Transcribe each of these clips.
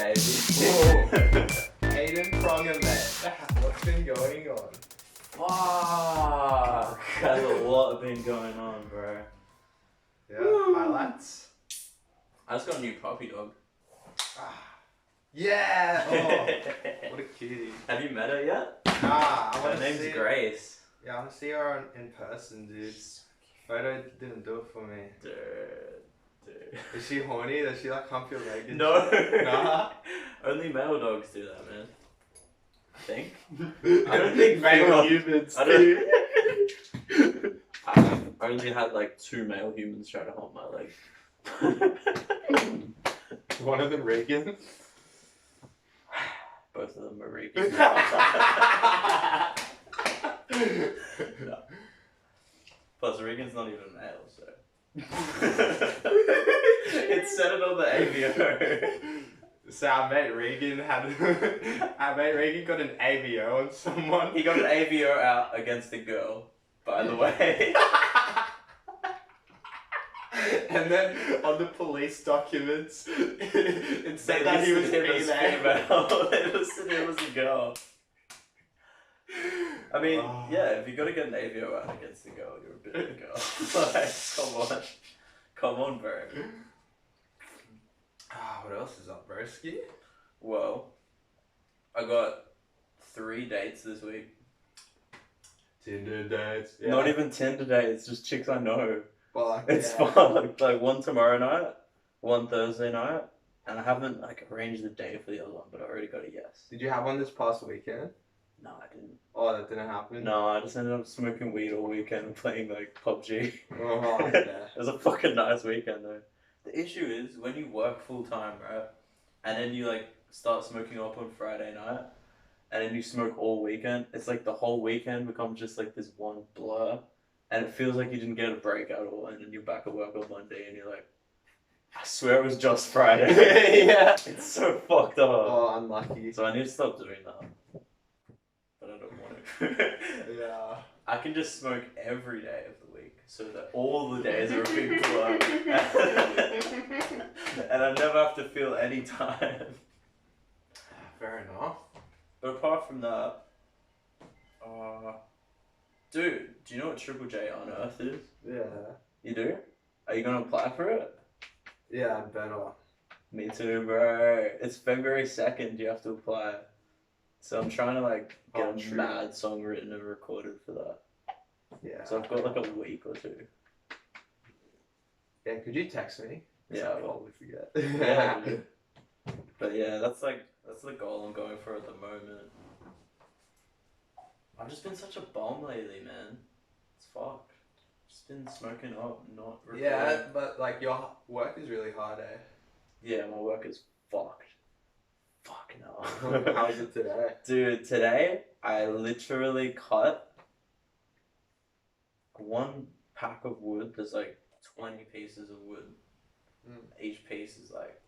baby. Aiden Pronger, mate. What's been going on? Fuck. There's a lot been going on, bro. Yeah, highlights. I just got a new puppy dog. Yeah! Oh, what a cutie. Have you met her yet? Nah, I Her want to name's see. Grace. Yeah, I want to see her in person, dude. Photo didn't do it for me. Dude. Is she horny? Does she like hump your leg? And No. shit? Nah. Only male dogs do that, man. I think. I don't think male humans do. I've only had like 2 male humans try to hump my leg. One of them Reagan. Both of them are Regan. No. Plus, Regan's not even male, so. It said it on the AVO. So our mate Reagan got an AVO on someone. He got an AVO out against a girl, by the way. And then on the police documents, it said that he was female. female. They listed him as a girl. I mean, yeah, if you gotta get an AVO out against a girl, you're a bit of a girl. Like, come on, bro. What else is up, broski? Well, I got 3 dates this week. Tinder dates. Yeah. Not even Tinder dates, just chicks I know. Fuck, It's yeah. fun. Like 1 tomorrow night, 1 Thursday night, and I haven't like arranged the day for the other one, but I already got a yes. Did you have one this past weekend? No, I didn't. Oh, that didn't happen? No, I just ended up smoking weed all weekend and playing like PUBG. Oh, yeah. It was a fucking nice weekend though. The issue is when you work full time, right, and then you like start smoking up on Friday night, and then you smoke all weekend. It's like the whole weekend becomes just like this one blur, and it feels like you didn't get a break at all. And then you're back at work on Monday, and you're like, I swear it was just Friday. Yeah. It's so fucked up. Oh, unlucky. So I need to stop doing that, but I don't want to. Yeah. I can just smoke every day of the week, so that all the days are a big blur, and I never have to feel any time. Fair enough. But apart from that, dude, do you know what Triple J Unearthed is? Yeah. You do? Are you gonna apply for it? Yeah, better. Me too, bro. It's February 2nd. You have to apply. So I'm trying to like get a true. mad song written and recorded for that. Yeah. So I've got like a week or 2. Yeah, could you text me? Yeah, I'll I will. probably forget. Yeah. But yeah, that's the goal I'm going for at the moment. I've just been such a bum lately, man. It's fucked. Just been smoking up, not recording. Yeah, but like your work is really hard, eh? Yeah, my work is fucked. Fucking hell. How was it today? Dude, today I literally cut 1 pack of wood. There's like 20 pieces of wood. Each piece is like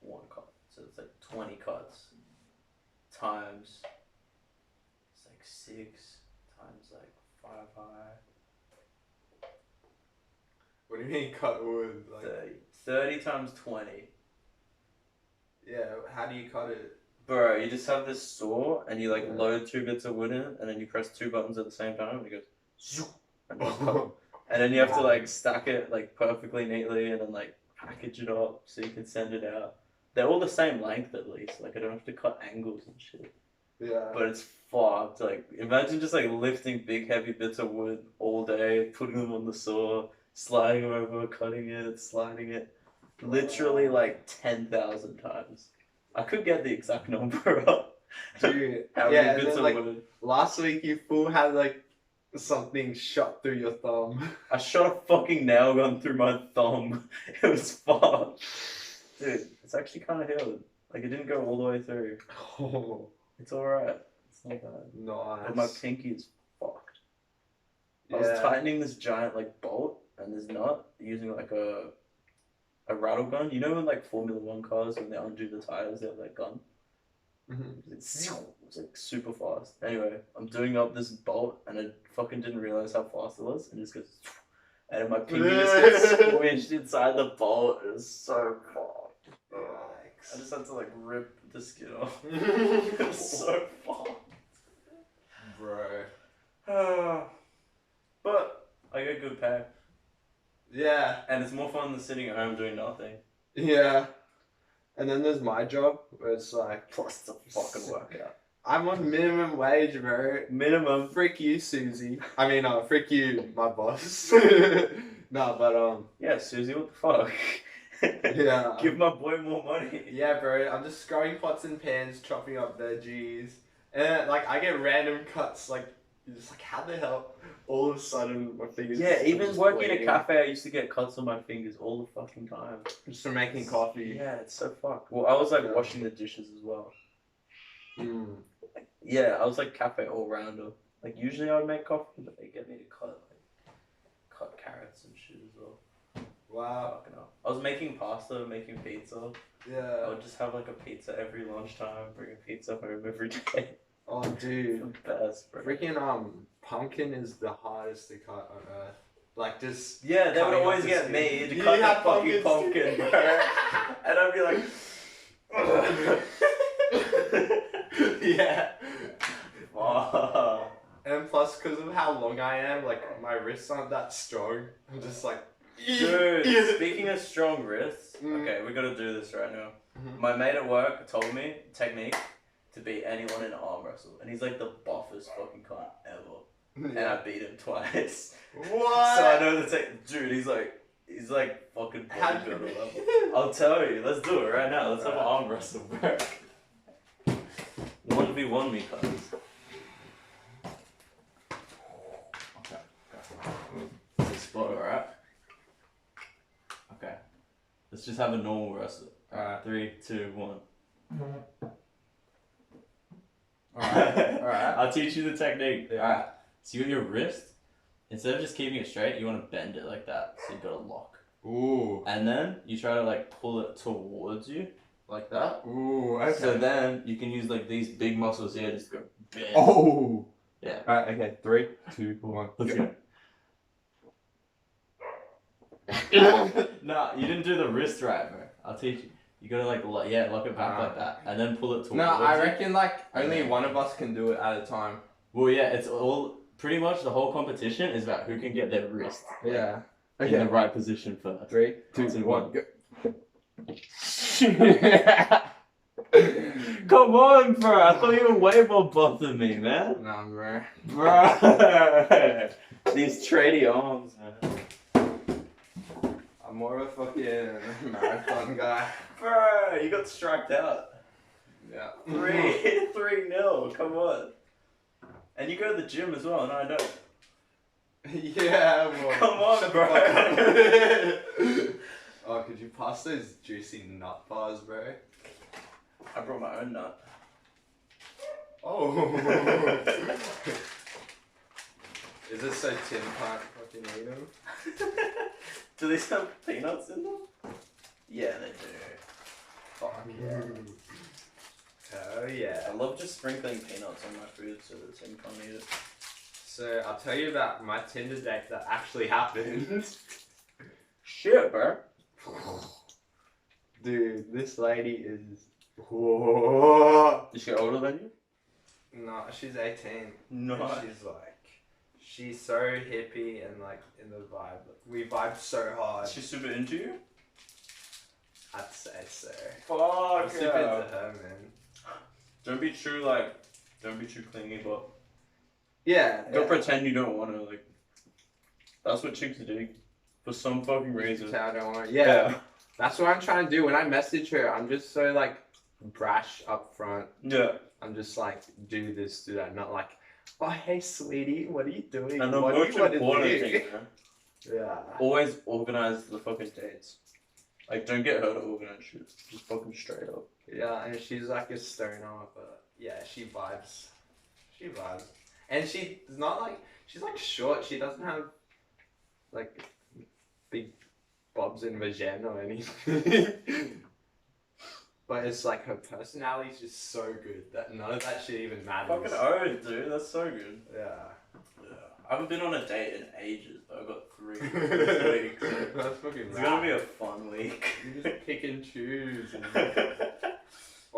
1 cut. So it's like 20 cuts times, it's like 6 times like 5 high. What do you mean cut wood? Like 30 times 20. Yeah, how do you cut it? Bro, you just have this saw and you like load 2 bits of wood in it and then you press 2 buttons at the same time and it goes zoom, and just cut. And then you have to like stack it like perfectly neatly and then like package it up so you can send it out. They're all the same length at least, like I don't have to cut angles and shit. Yeah. But it's fucked. Like imagine just like lifting big heavy bits of wood all day, putting them on the saw, sliding them over, cutting it, sliding it. Literally like 10,000 times. I could get the exact number up. Dude, How yeah, many bits and of then, wood? last week you fool had like something shot through your thumb. I shot a fucking nail gun through my thumb. It was fucked. Dude, it's actually kind of healed. Like it didn't go all the way through. Oh, It's alright. It's not bad. nice. But my pinky is fucked. I Yeah. was tightening this giant like bolt and this nut using like a rattle gun. You know in like Formula 1 cars when they undo the tires they have that gun? It's like super fast. Anyway, I'm doing up this bolt and I fucking didn't realize how fast it was and it just goes and then my pinky just gets squished inside the bolt. It was so fucked. I just had to like rip the skin off. It's so fucked. Bro. But I get good pay. Yeah. And it's more fun than sitting at home doing nothing. Yeah. And then there's my job where it's like, Plus the fucking workout. I'm on minimum wage, bro. Minimum. Frick you, Susie. I mean, frick you, my boss. No, but Yeah, Susie, what the fuck? Yeah. Give my boy more money. Yeah, bro. I'm just scrubbing pots and pans, chopping up veggies, and like I get random cuts. Like, you're just like, how the hell? All of a sudden, my fingers. Yeah, even just working at a bleeding. cafe, I used to get cuts on my fingers all the fucking time. Just from making coffee. Yeah, it's so fucked. Well, I was like Yeah. washing the dishes as well. Mm. Yeah, I was like cafe all rounder. Like usually I would make coffee, but they get me to cut carrots and shit as well. Wow. Fucking hell. I was making pasta, making pizza. I Yeah. would just have like a pizza every lunchtime, bring a pizza home every day. Oh, dude. The best, bro. Freaking pumpkin is the hardest to cut on earth. Like just. Yeah, they would cutting always up the get skin. me to You cut had that fucking pumpkins pumpkin, too. bro. And I'd be like, Yeah. oh. And plus, because of how long I am, like my wrists aren't that strong. I'm just like. Dude, speaking of strong wrists, Mm. okay, we gotta do this right now. Mhm. My mate at work told me technique to beat anyone in an arm wrestle, and he's like the buffest fucking cunt ever. And I beat him twice. What? So I know the dude. He's like fucking How'd bodybuilder you- level. I'll tell you. Let's do it right now. Let's have an arm wrestle, bro. 1v1 me, cuz. Okay. Spot, alright? Okay. Let's just have a normal wrestle. Alright, 3, 2, 1. Alright. I'll teach you the technique. Yeah. Alright. So you got your wrist, instead of just keeping it straight, you want to bend it like that. So you got a lock. Ooh. And then you try to like pull it towards you. Like that. Ooh. Okay. So then you can use like these big muscles here just to go bend. Oh. Yeah. Alright. Okay. 3, 2, 1. Let's go. Nah, you didn't do the wrist right, bro. I'll teach you. You gotta like lock it back like that, and then pull it towards No, I you. reckon like only one of us can do it at a time. Well, yeah, it's all pretty much the whole competition is about who can get their wrist Yeah. in the right position first. 3, 2, 2, 1. Go. Come on, bro. I thought you were way more buff than me, man. Nah, bro. Bro. These tradie arms, man. I'm more of a fucking marathon guy. Bro, you got striked out. Yeah. 3-0, come on. And you go to the gym as well, and I don't. Yeah, well. Come on, shut the bro. fuck up. Oh, could you pass those juicy nut bars, bro? I brought my own nut. Oh. Is it so Tim can't fucking eat them? Do these have peanuts in them? Yeah, they do. Fuck yeah. Oh yeah. I love just sprinkling peanuts on my food so that Tim can't eat it. So I'll tell you about my Tinder date that actually happened. Shit, bro. Dude, this lady is. Whoa. Is she older than you? No, she's 18. No. And she's so hippie and like in the vibe. We vibe so hard. Is she super into you? I'd say so. Fuck I'm super into her, man. Don't be too clingy, but Yeah. don't pretend you don't want to, like, that's what chicks do, for some fucking reason. I don't want. Yeah. That's what I'm trying to do. When I message her, I'm just so like brash up front. Yeah. I'm just like, do this, do that. Not like, oh, hey, sweetie, what are you doing? And the What do most you want to important do? thing, man, Yeah. always organize the fucking dates. Like, don't get her to organize shit. Just fucking straight up. Yeah, and she's like a stoner, but yeah, she vibes. She vibes. And she's not like, she's like short. She doesn't have like big bobs in vagina or anything. But it's like her personality's just so good that none of that shit even matters. Fucking oath, dude. That's so good. Yeah. Yeah. I haven't been on a date in ages, but I've got 3 this week. So That's fucking it's gonna be a fun week. You just pick and choose. And...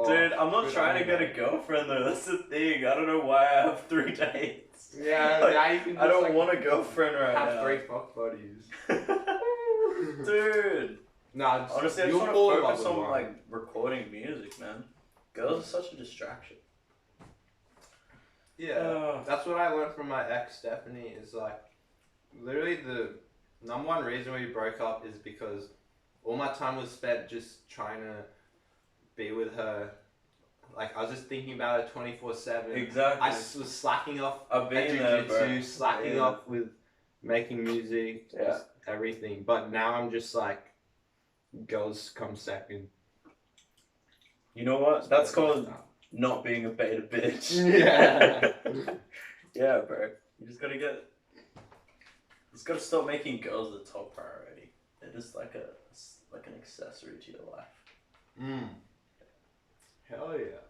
Dude, I'm not trying to get a girlfriend though. That's the thing. I don't know why I have 3 dates. Yeah, like, now you can just, I don't like, want a girlfriend right have now. 3 fuck buddies. Dude. Nah, honestly, I just want to focus on like recording music, man. Girls are such a distraction. Yeah, that's what I learned from my ex Stephanie. Is like, literally the number one reason we broke up is because all my time was spent just trying to be with her. Like I was just thinking about her 24/7. Exactly. I was slacking off I've been at there, jiu-jitsu, slacking off with making music, just everything. But now I'm just like, girls come second. You know what? That's called not being a beta bitch. Yeah. Yeah, bro. You just gotta stop making girls the top priority. They're just like an accessory to your life. Hell yeah.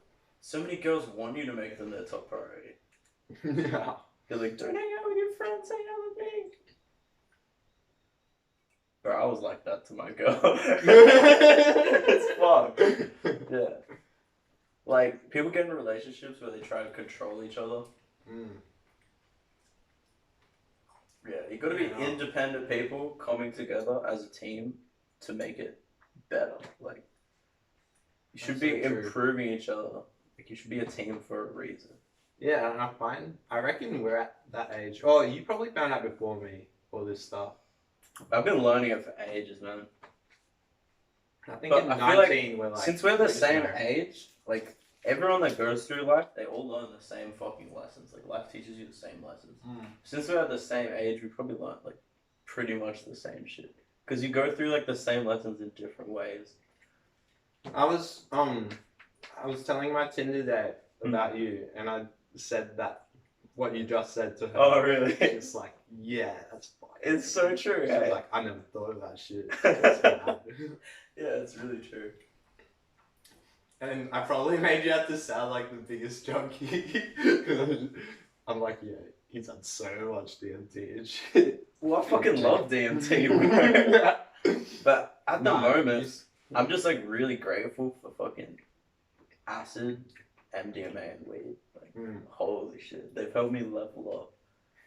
So many girls want you to make them their top priority. Yeah. They're like, don't hang out with your friends, hang out with me. Bro, I was like that to my girl. It's fun. Yeah. Like, people get in relationships where they try to control each other. Yeah, you gotta be independent people coming together as a team to make it better. Like, you should be improving each other. Like, you should be a team for a reason. Yeah, and I reckon we're at that age. Oh, you probably found out before me, all this stuff. I've been learning it for ages, man. I think but in I 19 feel we're like... Since we're the same age, like, everyone that goes through life, they all learn the same fucking lessons. Like, life teaches you the same lessons. Since we're at the same age, we probably learned, like, pretty much the same shit. Because you go through, like, the same lessons in different ways. I was telling my Tinder date about you, and I said that what you just said to her. Oh, really? It's like, yeah, that's fine. It's so true. She was like, I never thought of that shit. Yeah, it's really true. And I probably made you have to sound like the biggest junkie. I'm like, yeah, he's had so much DMT and shit. Well, I fucking love DMT, bro. But at the moment, I'm just like really grateful for fucking acid, MDMA, and weed. Like, holy shit, they've helped me level up.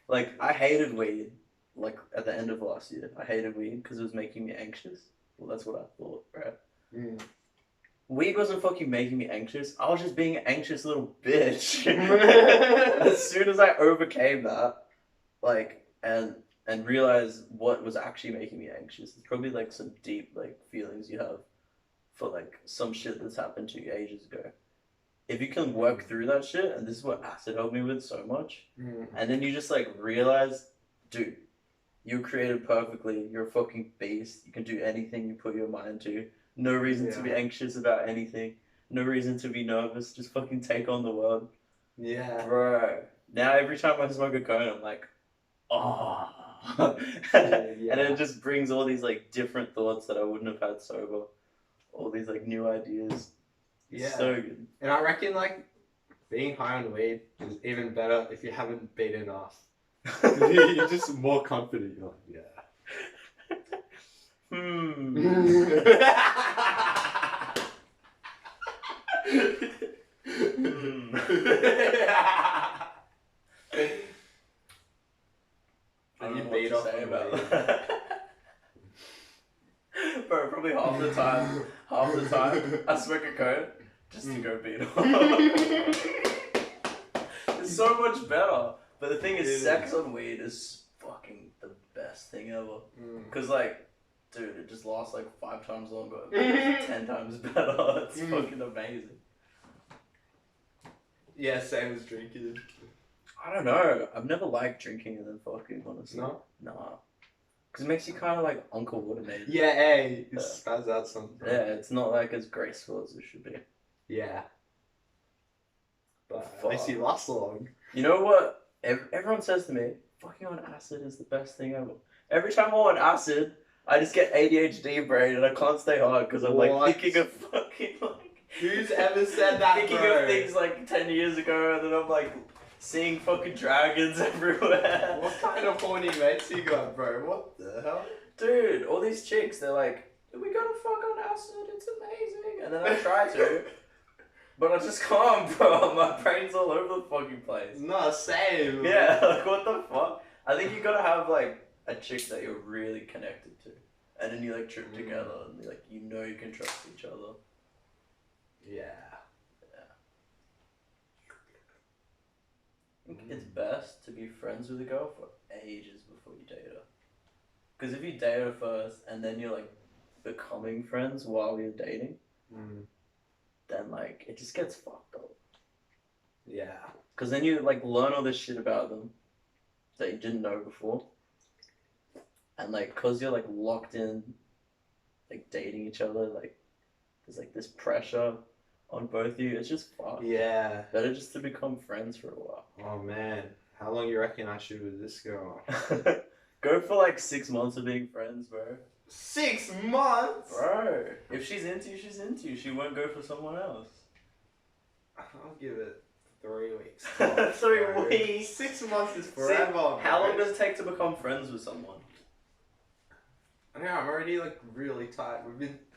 Like, I hated weed. Like, at the end of last year, I hated weed because it was making me anxious. Well, that's what I thought, right? Weed wasn't fucking making me anxious. I was just being an anxious little bitch. As soon as I overcame that, like, and realized what was actually making me anxious, it's probably like some deep like feelings you have for like some shit that's happened to you ages ago. If you can work through that shit, and this is what acid helped me with so much, and then you just like realize, dude, you're created perfectly. You're a fucking beast. You can do anything you put your mind to. No reason to be anxious about anything. No reason to be nervous. Just fucking take on the world. Yeah. Bro. Now every time I smoke a cone, I'm like, oh. And it just brings all these like different thoughts that I wouldn't have had sober. All these like new ideas. It's so good. And I reckon like being high on weed is even better if you haven't beaten off. You're just more confident. You're like, yeah. And you beat off about that. Bro, probably half the time I smoke a cone just to go beat off. It's so much better. But the thing is, sex on weed is fucking the best thing ever. Cause like, dude, it just lasts like 5 times longer. It's 10 times better. It's fucking amazing. Yeah, same as drinking. I don't know. I've never liked drinking and then fucking, honestly. No? Nah. Because it makes you kind of like Uncle Watermaid. Yeah, hey, it spells out something. Yeah, it's not like as graceful as it should be. Yeah. But at least you last long. You know what? Everyone says to me, fucking on acid is the best thing ever. Every time I'm on acid, I just get ADHD brain and I can't stay hard because I'm like thinking of fucking like... Who's ever said that, thinking of things like 10 years ago and then I'm like seeing fucking dragons everywhere. What kind of horny mates you got, bro? What the hell? Dude, all these chicks, they're like, we gotta fuck on acid, it's amazing. And then I try to, but I just can't, bro. My brain's all over the fucking place. No, same. Yeah, like what the fuck? I think you gotta have like a chick that you're really connected to. And then you like trip together and like you know you can trust each other. Yeah. I think it's best to be friends with a girl for ages before you date her. Because if you date her first and then you're like becoming friends while you're dating, then like it just gets fucked up. Yeah. Because then you like learn all this shit about them that you didn't know before. And like, cause you're like locked in, like dating each other, like there's like this pressure on both of you. It's just fucked. Yeah. Better just to become friends for a while. Oh man, how long you reckon I should with this girl? Go for like 6 months of being friends, bro. 6 months? Bro, if she's into you, she's into you. She won't go for someone else. I'll give it 3 weeks. 3 weeks. 6 months is forever. See, how long does it take to become friends with someone? I know, I'm already like really tired.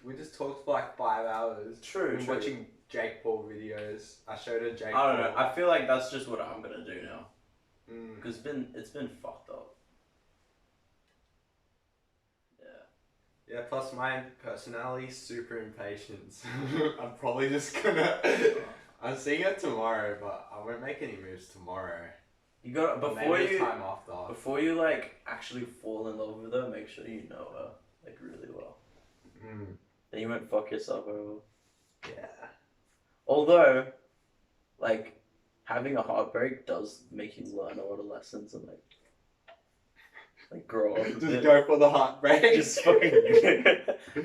We just talked for like 5 hours. True. We're watching Jake Paul videos. I showed her Jake I don't Paul. know. I feel like that's just what I'm gonna do now. Mm. Because it's been fucked up. Yeah. Yeah, plus my personality super impatient. I'm probably just gonna... I'm seeing her tomorrow, but I won't make any moves tomorrow. You got Maybe time after. before you like actually fall in love with her, make sure you know her like really well. Then you won't fuck yourself over. Yeah. Although, like, having a heartbreak does make you learn a lot of lessons and like grow up a Just bit. go for the heartbreak. Just fucking.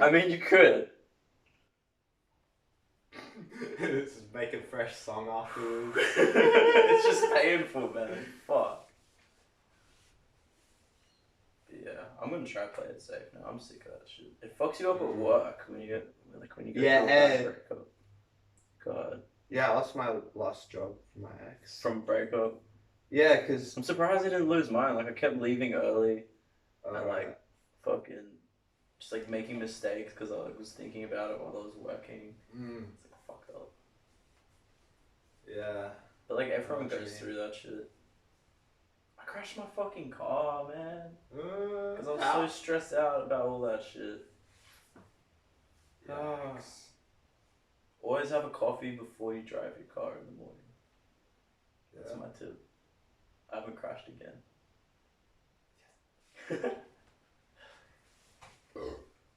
I mean, you could. Just make a fresh song afterwards. It's just painful, man. Fuck. But yeah, I'm gonna try to play it safe now. I'm sick of that shit. It fucks you up at work when you get go through a bad breakup. God. Yeah, I lost my last job from my ex. From breakup. Yeah, because... I'm surprised I didn't lose mine. Like I kept leaving early and like fucking just like making mistakes because I was thinking about it while I was working. It's like fucked up. Yeah. But like everyone goes through that shit. I crashed my fucking car, man. Because I was so stressed out about all that shit. Always have a coffee before you drive your car in the morning. That's my tip. I haven't crashed again.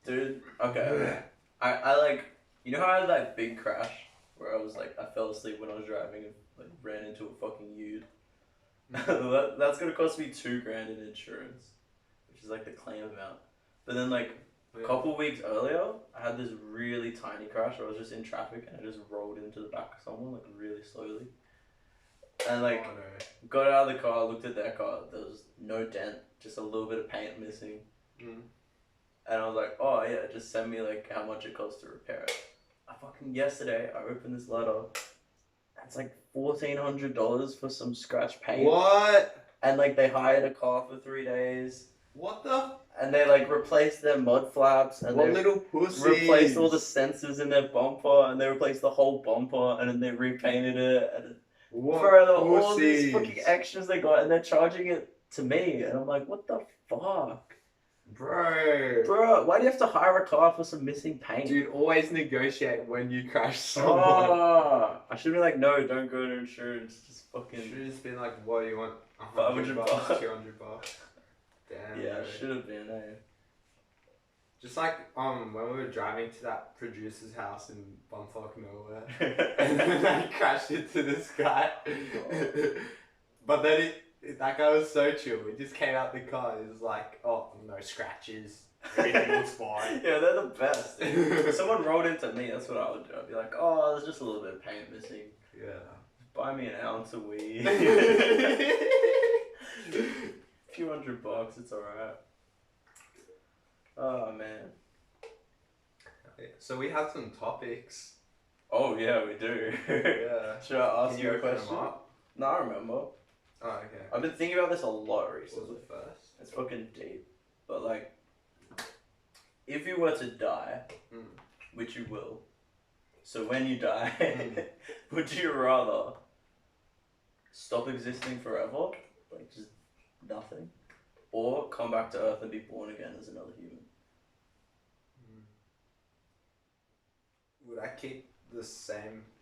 Dude, okay. I like, you know how I had that big crash where I was like, I fell asleep when I was driving and like ran into a fucking ute. That's gonna cost me $2,000 in insurance, which is like the claim amount. But then like a couple weeks earlier, I had this really tiny crash where I was just in traffic and I just rolled into the back of someone like really slowly. And like got out of the car, looked at their car, there was no dent, just a little bit of paint missing. And I was like, oh yeah, just send me like how much it costs to repair it. Yesterday, I opened this letter, and it's like $1,400 for some scratch paint. What? And like they hired a car for 3 days. What the? And they like replaced their mud flaps and what little pussies? Replaced all the sensors in their bumper and they replaced the whole bumper and then they repainted it. And what all these fucking extras they got and they're charging it to me and I'm like, what the fuck? Bro, why do you have to hire a car for some missing paint? Dude, always negotiate when you crash someone. I should be like, no, don't go to insurance. Just fucking. Should have just been like, what do you want? $500, $200. Damn. Yeah, bro. should have been, eh? Just like when we were driving to that producer's house in bumfuck nowhere, and then I crashed into this guy. But then that guy was so chill. He just came out the car. He was like, "Oh, no scratches. Everything was fine." Yeah, they're the best. If someone rolled into me, that's what I would do. I'd be like, "Oh, there's just a little bit of paint missing. Yeah. Buy me an ounce of weed. Few $100, it's alright." Oh man. So we have some topics. Oh yeah, we do. Yeah. Should I ask Can you a open them question? up? No, I remember. Oh, okay. I've been thinking about this a lot What was recently. it first? It's fucking deep. But like, if you were to die, which you will, so when you die, would you rather stop existing forever, like just nothing, or come back to Earth and be born again as another human? Would I keep the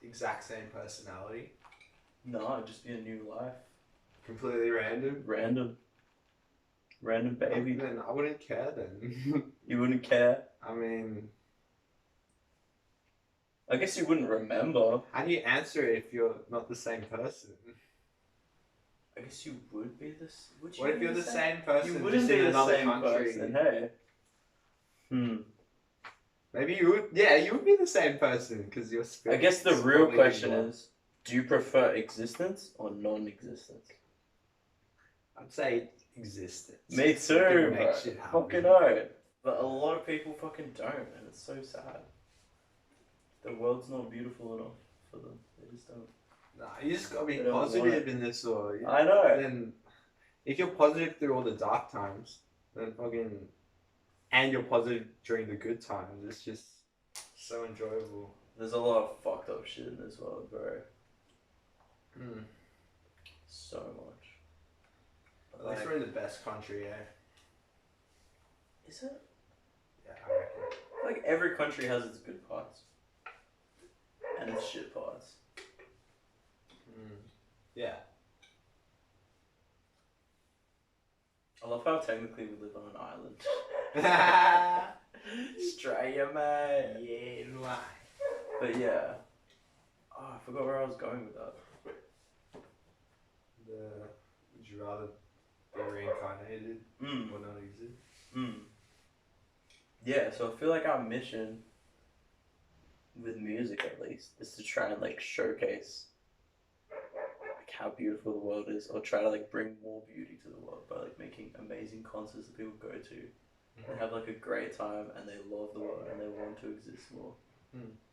exact same personality? No, it'd just be a new life. Completely random? Random baby. Then I wouldn't care then. You wouldn't care? I mean... I guess you wouldn't remember. How do you answer it if you're not the same person? I guess you would be this. What if you're the same person? You wouldn't just be in the another same country? person. Hey. Maybe you would. Yeah, you would be the same person because you're. I guess the real question is: do you prefer existence or non-existence? I'd say existence. Me too, bro. Fucking no. But a lot of people fucking don't, and it's so sad. The world's not beautiful enough for them. They just don't. Nah, you just gotta be They don't want positive in this, or I know. then if you're positive through all the dark times, then fucking, and you're positive during the good times, it's just so enjoyable. There's a lot of fucked up shit in this world, bro. So much. At least we're in the best country, eh? Is it? Yeah, I reckon. Like every country has its good parts. And its shit parts. Yeah. I love how technically we live on an island. Australia, mate. Yeah, right. But yeah. Oh, I forgot where I was going with that. Would you rather be reincarnated or not exist? Yeah, so I feel like our mission, with music at least, is to try and like showcase like how beautiful the world is, or try to like bring more beauty to the world by like making amazing concerts that people go to and have like a great time, and they love the world and they want to exist more.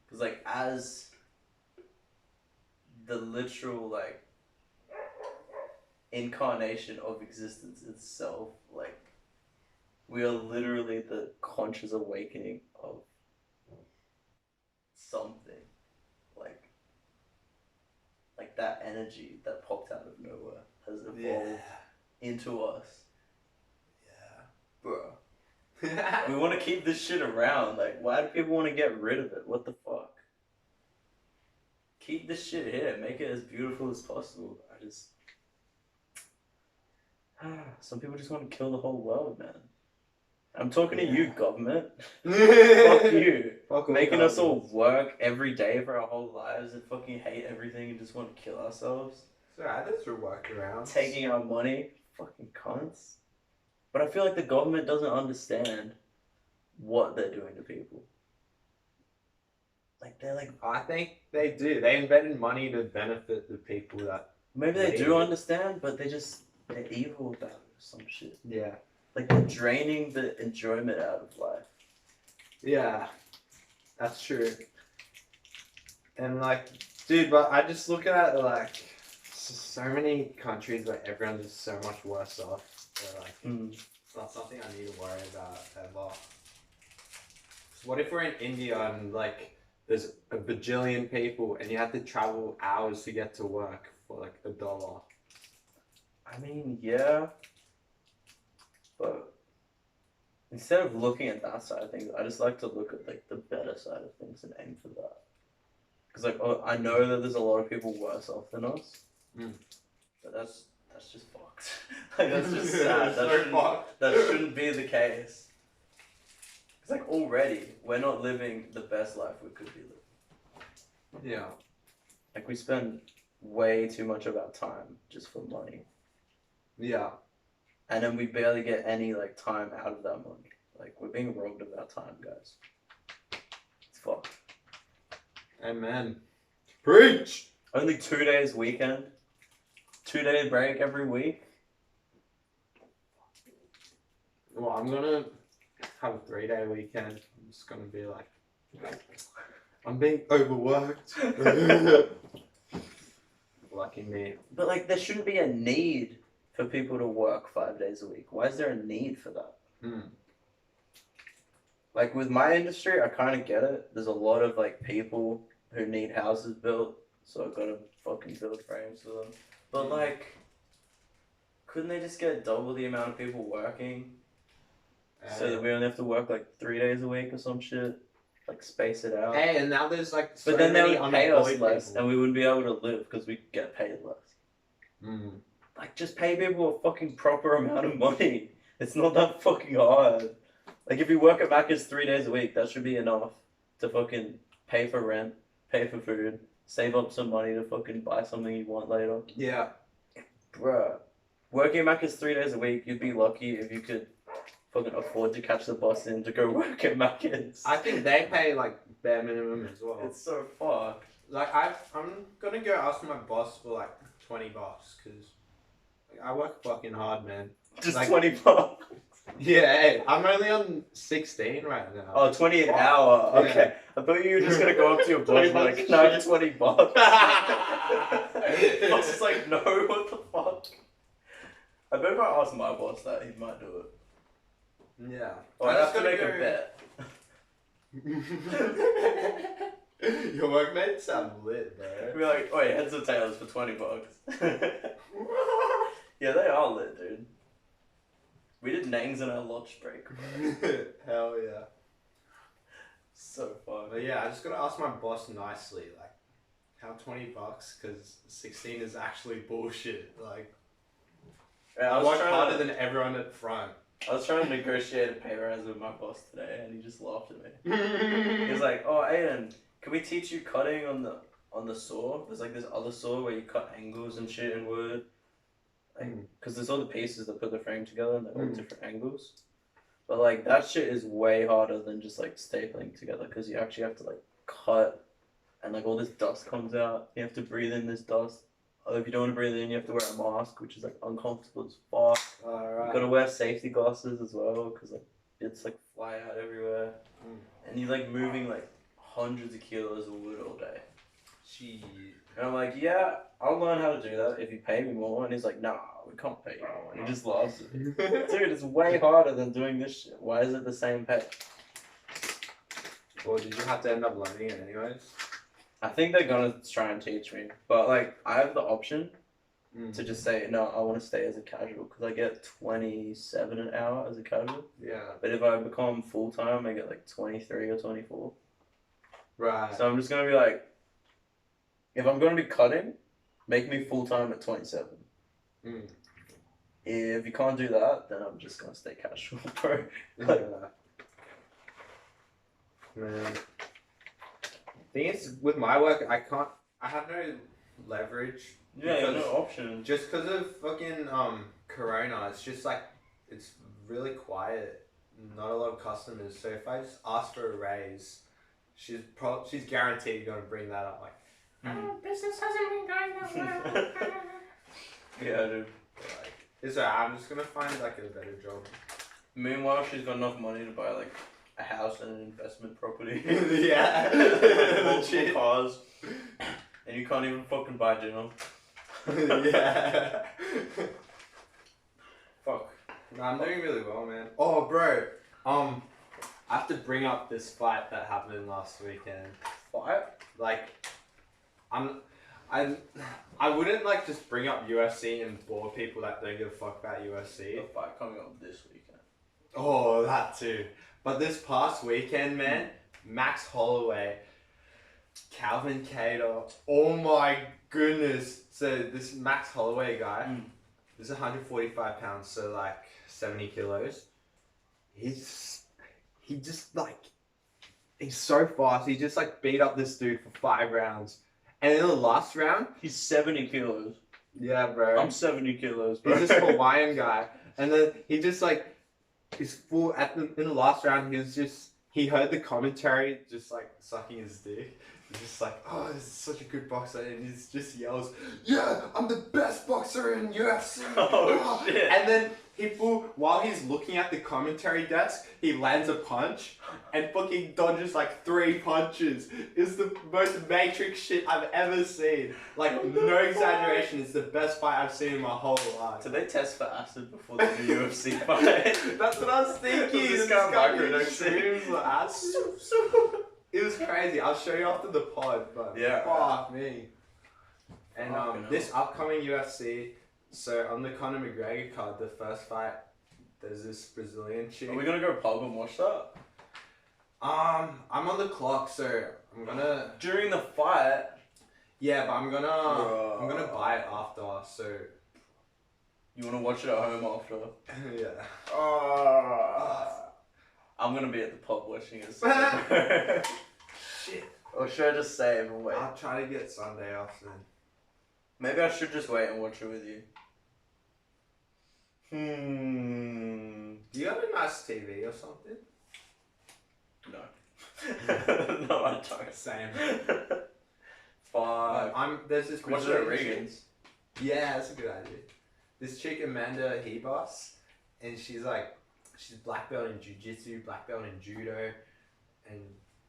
Because like as the literal like incarnation of existence itself, like we are literally the conscious awakening of something, like that energy that popped out of nowhere has evolved into us. Bro. We want to keep this shit around. Like, why do people want to get rid of it? What the fuck? Keep this shit here. Make it as beautiful as possible. Some people just want to kill the whole world, man. I'm talking to you, government. Fuck you. Fuck making us all work every day for our whole lives and fucking hate everything and just want to kill ourselves. So I just work around. Taking our money. Fucking cunts. But I feel like the government doesn't understand what they're doing to people. Like, they're like... I think they do. They invented money to benefit the people that... Maybe they do understand, but they're evil about it or some shit. Yeah. Like, they're draining the enjoyment out of life. Yeah. That's true. And like, dude, but I just look at it like, so many countries where everyone's just so much worse off. They're like, it's not something I need to worry about ever. So what if we're in India and like, there's a bajillion people and you have to travel hours to get to work for like $1? I mean, yeah. But instead of looking at that side of things, I just like to look at like the better side of things and aim for that. Because like, I know that there's a lot of people worse off than us. But that's just fucked. Like, that's just sad. That shouldn't be the case. It's like already we're not living the best life we could be living. Yeah. Like, we spend way too much of our time just for money. Yeah. And then we barely get any like time out of that money. Like, we're being robbed of our time, guys. It's fucked. Amen. Preach! Only 2 days weekend. 2-day break every week. Well, I'm gonna have a 3-day weekend. I'm just gonna be like, I'm being overworked. Lucky me. But like, there shouldn't be a need for people to work 5 days a week. Why is there a need for that? Like with my industry, I kind of get it. There's a lot of like people who need houses built, so I've got to fucking build frames for them. But like, couldn't they just get double the amount of people working, so that we only have to work like 3 days a week or some shit? Like space it out. Hey, and now there's like so but then they many would pay us unemployed less, people. and we wouldn't be able to live because we get paid less. Like, just pay people a fucking proper amount of money. It's not that fucking hard. Like, if you work at Macca's 3 days a week, that should be enough to fucking pay for rent, pay for food, save up some money to fucking buy something you want later. Yeah. Bruh. Working at Macca's 3 days a week, you'd be lucky if you could fucking afford to catch the bus in to go work at Macca's. I think they pay like bare minimum as well. It's so fucked. Like I'm gonna go ask my boss for like $20 because like, I work fucking hard, man. Just like, $20. Yeah, hey, I'm only on 16 right now. Oh, 20 an hour. Yeah. Okay. I thought you were just gonna go up to your boss and be like, can I have $20? I was just like, no, what the fuck? I bet if I ask my boss that, he might do it. Yeah. Oh, I have to make a bet. Your workmates sound lit, bro. Be like, oh yeah, heads or tails for $20. Yeah, they are lit, dude. We did nangs in our lunch break, bro. Hell yeah. So fun. But yeah, I just gotta ask my boss nicely, like, how $20? Because 16 is actually bullshit. Like, Yeah, I work harder than everyone at front. I was trying to negotiate a pay rise with my boss today, and he just laughed at me. He was like, "Oh, Aiden, can we teach you cutting on the saw? There's like this other saw where you cut angles and shit in wood, like, because there's all the pieces that put the frame together, and they're all different angles. But like that shit is way harder than just like stapling together, because you actually have to like cut, and like all this dust comes out. You have to breathe in this dust. If you don't want to breathe in, you have to wear a mask, which is like uncomfortable as fuck. Alright. You gotta wear safety glasses as well, because like it's like fly out everywhere, and you're like moving like hundreds of kilos of wood all day. Gee. And I'm like, yeah, I'll learn how to do that if you pay me more. And he's like, nah, we can't pay you more. And he just laughs at me. Dude, it's way harder than doing this shit. Why is it the same pay? Well, did you have to end up learning it anyways? I think they're gonna try and teach me, but like I have the option to just say no. I want to stay as a casual because I get 27 an hour as a casual. Yeah. But if I become full time, I get like 23 or 24. Right. So I'm just gonna be like, if I'm gonna be cutting, make me full time at 27. If you can't do that, then I'm just gonna stay casual, bro. Yeah. Man. Thing is, with my work, I have no leverage. Yeah, you have no option. Just because of fucking Corona, it's just like, it's really quiet. Not a lot of customers. So if I just ask for a raise, she's guaranteed going to bring that up. Like, business hasn't been going that well. Yeah, dude. Like, it's alright. I'm just gonna find like a better job. Meanwhile, she's got enough money to buy like a house and an investment property. Yeah. Multiple cars. And you can't even fucking buy dinner. Yeah. Fuck. No, I'm doing really well, man. Oh, bro. I have to bring up this fight that happened last weekend. Fight? Like, I wouldn't like just bring up UFC and bore people that don't give a fuck about UFC. The fight coming up this weekend. Oh, that too. But this past weekend, man, Max Holloway, Calvin Kattar, oh my goodness. So this Max Holloway guy, this is 145 pounds, so like 70 kilos. He's so fast. He just like beat up this dude for 5 rounds. And in the last round, he's 70 kilos. Yeah, bro. I'm 70 kilos, bro. He's this Hawaiian guy. And then he just like, he's full, in the last round, he heard the commentary just like sucking his dick. He's just like, oh, this is such a good boxer. And he just yells, yeah, I'm the best boxer in UFC. Oh, shit. And then while he's looking at the commentary desk, he lands a punch and fucking dodges like 3 punches. It's the most Matrix shit I've ever seen. Like, no exaggeration, it's the best fight I've seen in my whole life. Did they test for acid before the UFC fight? That's what I was thinking. This guy microdosing. streams with acid. It was crazy. I'll show you after the pod, but Yeah. fuck me. And Fucking this upcoming UFC, so on the Conor McGregor card, the first fight, there's this Brazilian chick. Are we gonna go pub and watch that? I'm on the clock, so I'm gonna. During the fight? Yeah, but I'm gonna buy it after. So. You wanna watch it at home after? Yeah. I'm gonna be at the pub watching it. Shit. Or should I just save and wait? I'll try to get Sunday off then. Maybe I should just wait and watch it with you. Do you have a nice TV or something? No. No, I don't. Same. Fuck. There's this Watch it at Brazilian chick. Regan's. Yeah, that's a good idea. This chick Amanda Hebos, and she's black belt in jiu-jitsu, black belt in judo, and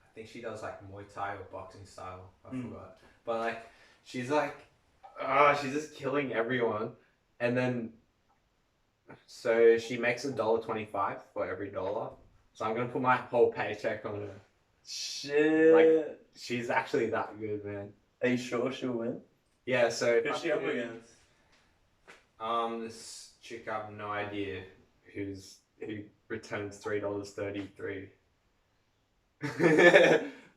I think she does like Muay Thai or boxing style. I forgot. But like, she's just killing everyone, and then so she makes $1.25 for every dollar. So I'm gonna put my whole paycheck on her. Shit. Like, she's actually that good, man. Are you sure she'll win? Yeah. So Who's she up against? This chick, I have no idea who returns $3.33.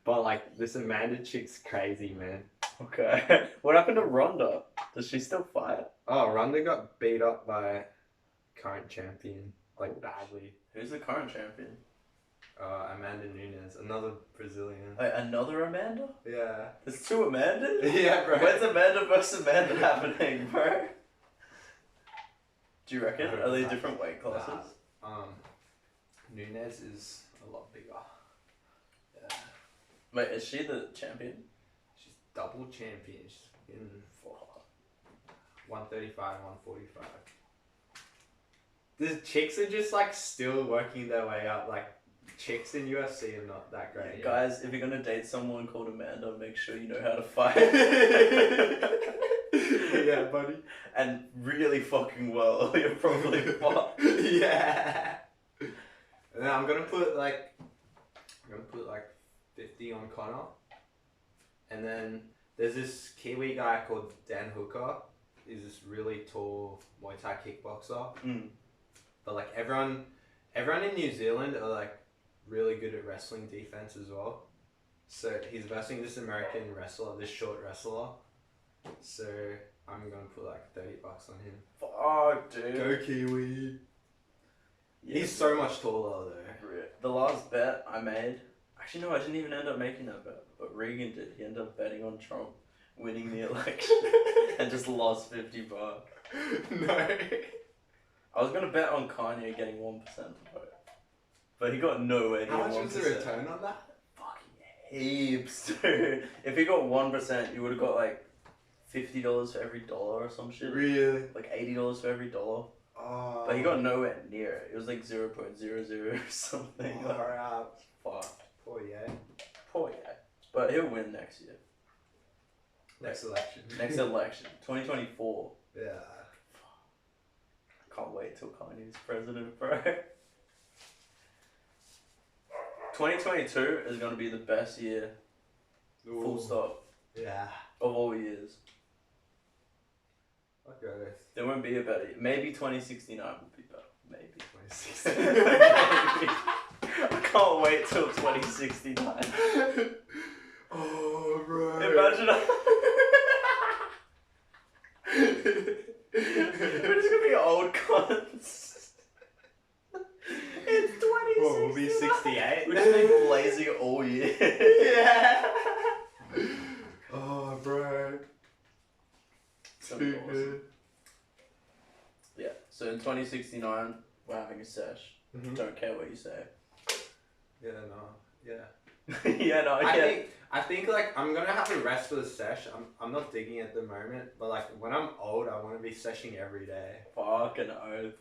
But like, this Amanda chick's crazy, man. Okay. What happened to Ronda? Does she still fight? Oh, Ronda got beat up by current champion, like badly. Who's the current champion? Amanda Nunes, another Brazilian. Wait, another Amanda? Yeah. There's 2 Amandas? Yeah, bro. When's Amanda versus Amanda happening, bro? Do you reckon? Are they different weight classes? Nunes is a lot bigger. Yeah. Wait, is she the champion? She's double champion. She's in 135, 145. The chicks are just like still working their way up. Like, chicks in UFC are not that great. Yeah, guys, if you're gonna date someone called Amanda, make sure you know how to fight. Yeah, buddy. And really fucking well. You're probably fucked. Yeah. And then I'm gonna put like 50 on Connor. And then there's this Kiwi guy called Dan Hooker. He's this really tall Muay Thai kickboxer. But like everyone in New Zealand are like really good at wrestling defense as well. So he's wrestling this American wrestler, this short wrestler. So I'm gonna put like $30 on him. Fuck, dude. Go Kiwi. Yeah, He's so much taller though. The last bet I made, actually no, I didn't even end up making that bet, but Regan did. He ended up betting on Trump winning the election and just lost $50. No. I was gonna bet on Kanye getting 1% to vote, but he got nowhere near 1%. How much was the return on that? Fucking heaps, dude. If he got 1%, you would have got like $50 for every dollar or some shit. Really? Like $80 for every dollar. Oh. But he got nowhere near it. It was like 0.00 or something. Oh, right. Fuck. Poor yeah. Poor guy. But he'll win next year. Next election. Next election. 2024. Yeah. I can't wait till Kanye's president, bro. 2022 is going to be the best year. Ooh. Full stop. Yeah. Of all years. Okay. There won't be a better year. Maybe 2069 will be better. Maybe. 2016. Maybe. I can't wait till 2069. Oh, bro. Imagine. We're just gonna be old cunts. It's 2069. Well, we'll be 68. We're just be blazing all year. Yeah. Oh, bro. So Too awesome. good. Yeah. So in 2069, we're having a sesh. Mm-hmm. Don't care what you say. Yeah, no. Yeah. Yeah, no, yeah. I think like I'm gonna have a rest for the sesh. I'm not digging at the moment, but like when I'm old, I want to be seshing every day. Fucking oath.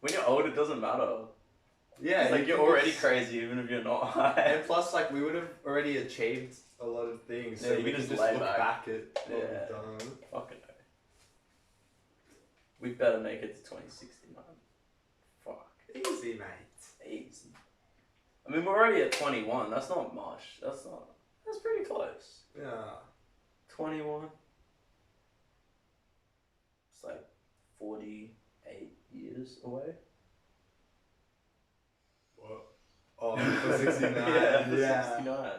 When you're old, it doesn't matter. Yeah, It's like you you're can already just- crazy even if you're not high. And plus, like, we would have already achieved a lot of things, so Yeah, you we can can just just lay look back. back at what Yeah. we've done. Fucking hell. We better make it to 2069. Fuck. Easy, mate. Easy. I mean, we're already at 21. That's not much. That's pretty close. Yeah. 21. It's like 48 years away. What? Oh, for 69. Yeah, for 69.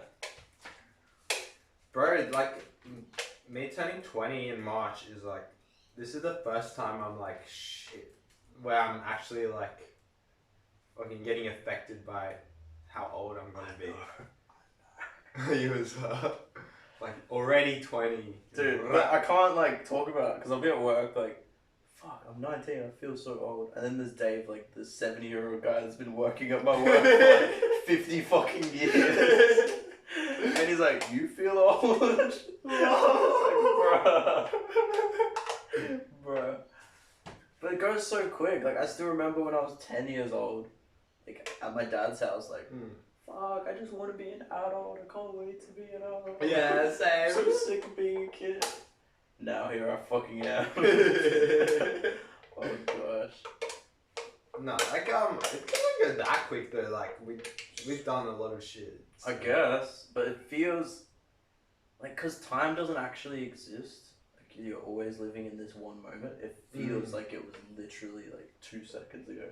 Bro, like, me turning 20 in March is like, this is the first time I'm like, shit, where I'm actually like, fucking getting affected by how old I'm gonna be. You was like already 20. Dude, but I can't like talk about it because I'll be at work like, fuck, I'm 19, I feel so old. And then there's Dave, like the 70-year-old guy that's been working at my work for like 50 fucking years. And he's like, you feel old? I was like, bruh. But it goes so quick. Like, I still remember when I was 10 years old, like at my dad's house, like, fuck, I just want to be an adult. I can't wait to be an adult. Yeah, same. I'm so sick of being a kid. Now here I fucking am. Oh gosh. No, like it doesn't go that quick though. Like we've done a lot of shit. I guess, but it feels like because time doesn't actually exist. Like you're always living in this one moment. It feels like it was literally like 2 seconds ago.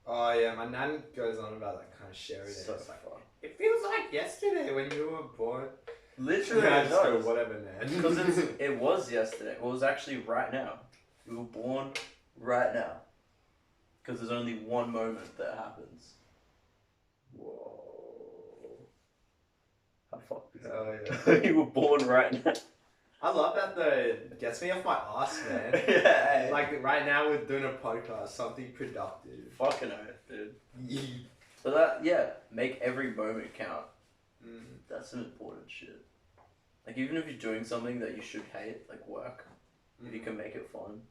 Oh yeah, my nan goes on about that kind of shit every day. So It's like, fun. it feels like yesterday when you were born. Literally, I it just go, does. whatever, man. Because it was yesterday. Well, it was actually right now. You were born right now. Because there's only one moment that happens. Whoa. How fucked is Oh that? You were born right now. I love that though. It gets me off my ass, man. Yeah. Like right now we're doing a podcast, something productive. Fucking oath, dude. Yeah. So that, yeah, make every moment count. Mm. That's some important shit. Like, even if you're doing something that you should hate, like work, if you can make it fun,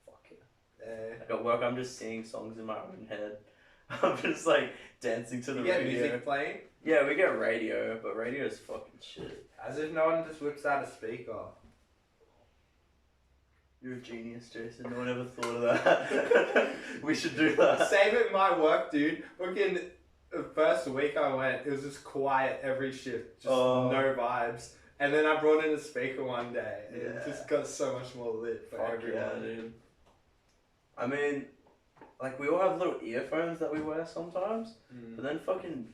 fuck yeah. Like at work, I'm just singing songs in my own head. I'm just like dancing to the You get radio. music playing? Yeah, we get radio, but radio is fucking shit. As if no one just whips out a speaker. You're a genius, Jason. No one ever thought of that. We should do that. Same at my work, dude. Fucking the first week I went, it was just quiet every shift, just no vibes. And then I brought in a speaker one day, and it just got so much more lit for everyone. Yeah, dude. I mean, like we all have little earphones that we wear sometimes, but then fucking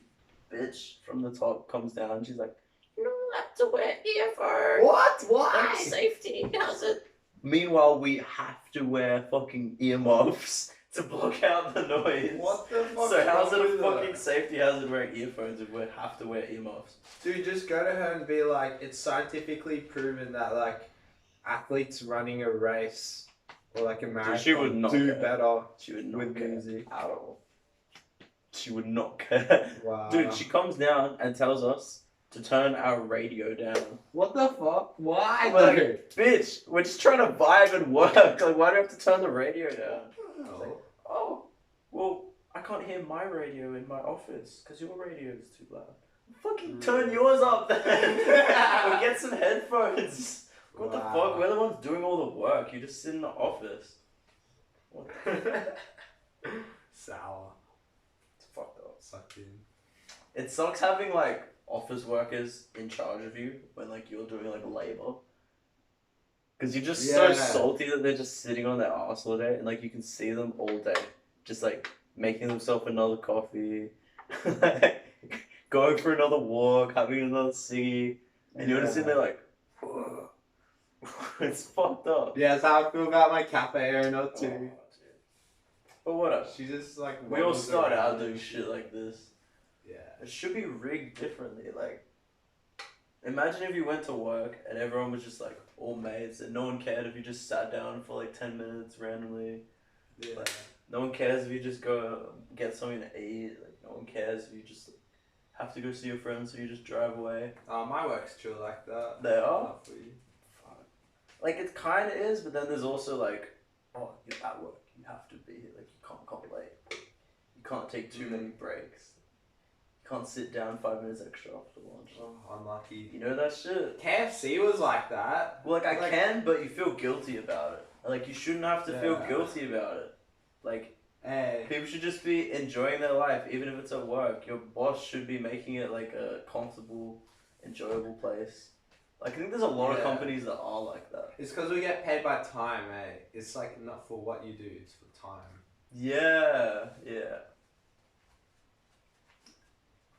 bitch from the top comes down and she's like, "You don't have to wear earphones. What? Why? That's safety hazard." Meanwhile, we have to wear fucking earmuffs to block out the noise. What the fuck? So how's it a with fucking that? safety hazard wearing earphones if we have to wear earmuffs? Dude, just go to her and be like, it's scientifically proven that like athletes running a race or like a marathon she would not do care. better She would not with care music. at all. She would not care. Wow. Dude, she comes down and tells us to turn our radio down. What the fuck? Why? Like, though? bitch, we're just trying to vibe and work. Like, why do we have to turn the radio down? Oh. Oh, well, I can't hear my radio in my office because your radio is too loud. Fucking turn yours up then. Or get some headphones. What the fuck? We're the ones doing all the work. You just sit in the office. What the Sour. It's fucked up. Sucked in. It sucks having like office workers in charge of you when like you're doing like labor. Cause you're just so salty that they're just sitting on their ass all day and like you can see them all day. Just like making themselves another coffee, going for another walk, having another ciggy, and you're just sitting there like, whoa. It's fucked up. Yeah, that's how I feel about my cafe owner too. But whatever. She just like We all waddles start around out and doing shit like this. Yeah. It should be rigged differently. Like, imagine if you went to work and everyone was just like all mates and no one cared if you just sat down for like 10 minutes randomly. Yeah. Like, no one cares if you just go get something to eat. Like, no one cares if you just have to go see your friends so you just drive away. My work's chill like that. They are? Not for you. Fuck. Like, it kind of is, but then there's also like, oh, you're at work. You have to be here. Like you can't come late. You can't take too many breaks. You can't sit down 5 minutes extra after lunch. Oh, unlucky. You know that shit? KFC was like that. Well, like I can, but you feel guilty about it. Like you shouldn't have to feel Yeah. guilty about it. Like Hey. people should just be enjoying their life, even if it's at work. Your boss should be making it like a comfortable, enjoyable place. Like I think there's a lot of companies that are like that. It's because we get paid by time, eh? It's like not for what you do, it's for time. Yeah, yeah.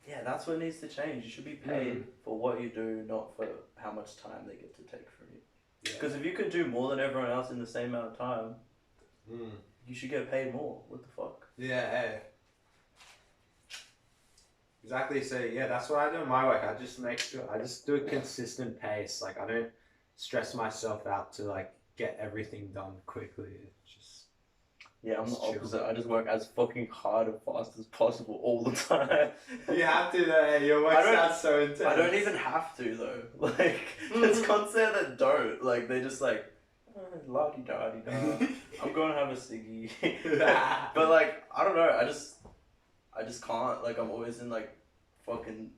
Yeah, that's what needs to change. You should be paid for what you do, not for how much time they get to take from you. Because if you can do more than everyone else in the same amount of time, you should get paid more. What the fuck? Yeah, hey. Exactly. So yeah, that's what I do in my work. I just make sure I just do a consistent pace. Like I don't stress myself out to like get everything done quickly. It's just Yeah, I'm the chill. opposite. I just work as fucking hard and fast as possible all the time. You have to though. Your work sounds so intense. I don't even have to though. Like there's cons there that don't. Like they just like la di da di da. I'm going to have a ciggy. But like I don't know. I just can't. Like I'm always in like fucking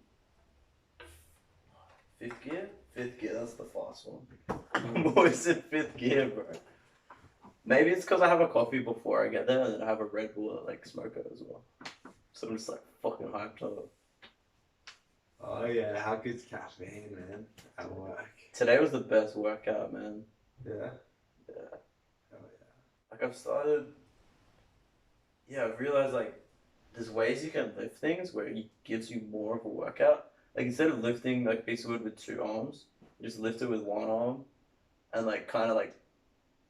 fifth gear. Fifth gear. That's the fast one. I'm always in fifth gear, bro. Maybe it's because I have a coffee before I get there, and then I have a Red Bull at like smoke it as well. So I'm just like fucking hyped up. Oh yeah, how good's caffeine, man? At work. Today was the best workout, man. Yeah. Yeah. Oh yeah. Like I've started. Yeah, I've realized like there's ways you can lift things where it gives you more of a workout. Like instead of lifting like a piece of wood with 2 arms, you just lift it with 1 arm, and like kind of like.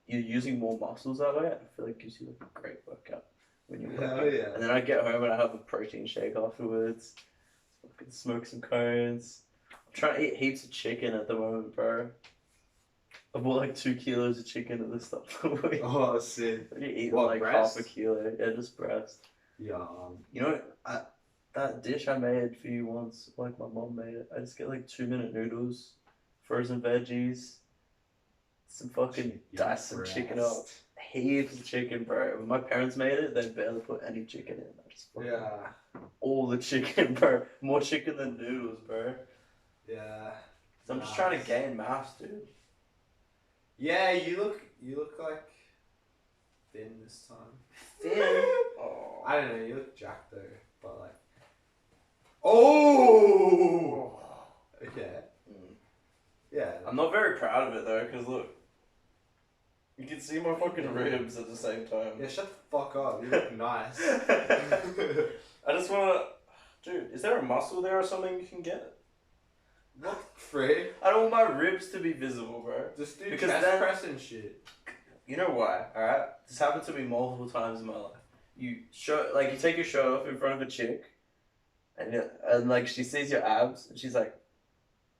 You're using more muscles that way. I feel like it gives you like a great workout when you're working. Hell yeah. And then I get home and I have a protein shake afterwards. Fucking smoke some cones. I'm trying to eat heaps of chicken at the moment, bro. I bought like 2 kilos of chicken at the start of the week. Oh, sick. You eat What, like breast? half a kilo. Yeah, just breast. Yeah. You know, that dish I made for you once, like my mom made it. I just get like 2-minute noodles, frozen veggies. Some fucking dice some chicken up. Heaps of chicken, bro. When my parents made it, they barely put any chicken in. I just fucking all the chicken, bro. More chicken than noodles, bro. Yeah. So I'm just trying to gain mass, dude. Yeah, you look like thin this time. Thin? Oh. I don't know, you look jacked though, but like. Oh. Okay. Yeah. I'm not very proud of it though, because look. You can see my fucking ribs at the same time. Yeah, shut the fuck up. You look nice. I just wanna... Dude, is there a muscle there or something you can get? Look free. I don't want my ribs to be visible, bro. Just do Because chest then- press and shit. You know why, alright? This happened to me multiple times in my life. You take your shirt off in front of a chick, and like she sees your abs, and she's like,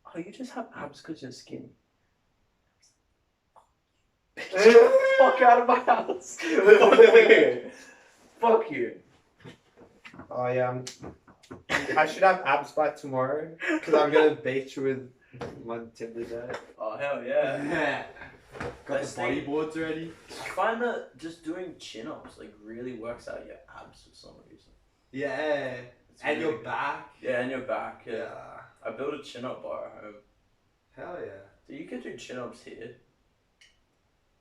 "Oh, you just have abs because you're skinny." Get the fuck out of my house! Fuck you! Fuck you! Oh yeah, I should have abs by tomorrow because I'm gonna beat you with my Tinder date. Oh hell yeah! Got the Let's think. bodyboards ready. I find that just doing chin-ups like really works out your abs for some reason. Yeah, It's and really your back. Yeah, and your back. Yeah. Yeah. I built a chin-up bar at home. Hell yeah. So you can do chin-ups here.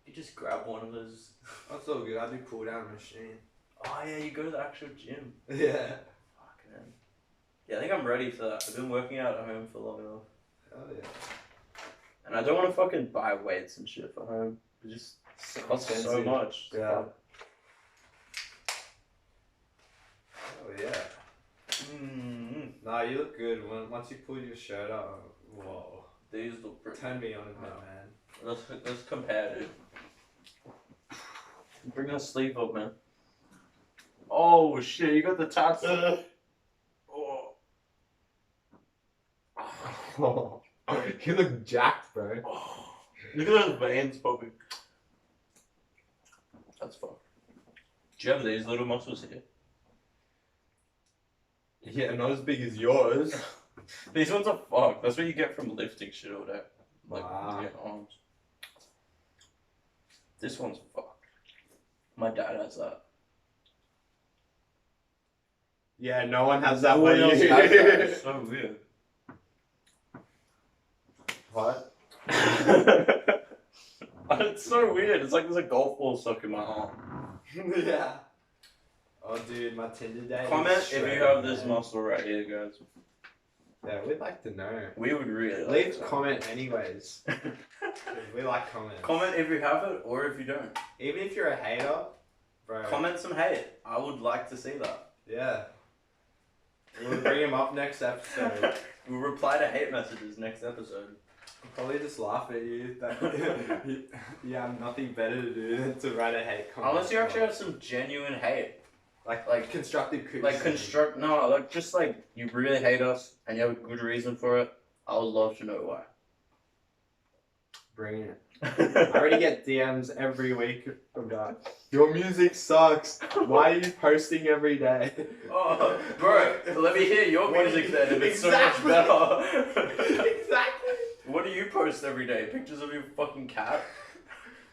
You just grab one of those. That's all good. I do pull down machine. Oh yeah, you go to the actual gym. Yeah. Fuck man. Yeah, I think I'm ready for that. I've been working out at home for long enough. Hell yeah. And I don't want to fucking buy weights and shit for home. It just costs so expensive. much. Yeah. Fuck. Oh yeah. Nah, you look good. Once you pull your shirt up, whoa. These look pretty. Turn me on a bit, man. Let's compare, dude. Bring that sleeve up, man. Oh shit, you got the tats. Oh. Oh, you look jacked, bro. Oh. Look at those veins popping. That's fucked. Do you have these little muscles here? Yeah, not as big as yours. These ones are fucked. That's what you get from lifting shit all day. Like Wow. your arms. This one's fucked. My dad has that. Yeah, no one has that No one but else you. has that. It's so weird. What? It's so weird. It's like there's a golf ball stuck in my arm. Yeah. Oh, dude, my Tinder date. Comment is if you straight, have this man. muscle right here, guys. Yeah, we'd like to know. We would really like Leave to know. comment anyways. We like comments. Comment if you have it or if you don't. Even if you're a hater, bro. Comment some hate. I would like to see that. Yeah. We'll bring him up next episode. We'll reply to hate messages next episode. I'll probably just laugh at you. That you have nothing better to do than to write a hate comment. Unless you actually have some genuine hate. Like constructive criticism. Just like you really hate us and you have a good reason for it. I would love to know why. Bring it. I already get DMs every week about your music sucks. Why are you posting every day? Oh, bro, let me hear your music then if it's Exactly. so much better. Exactly. What do you post every day? Pictures of your fucking cat?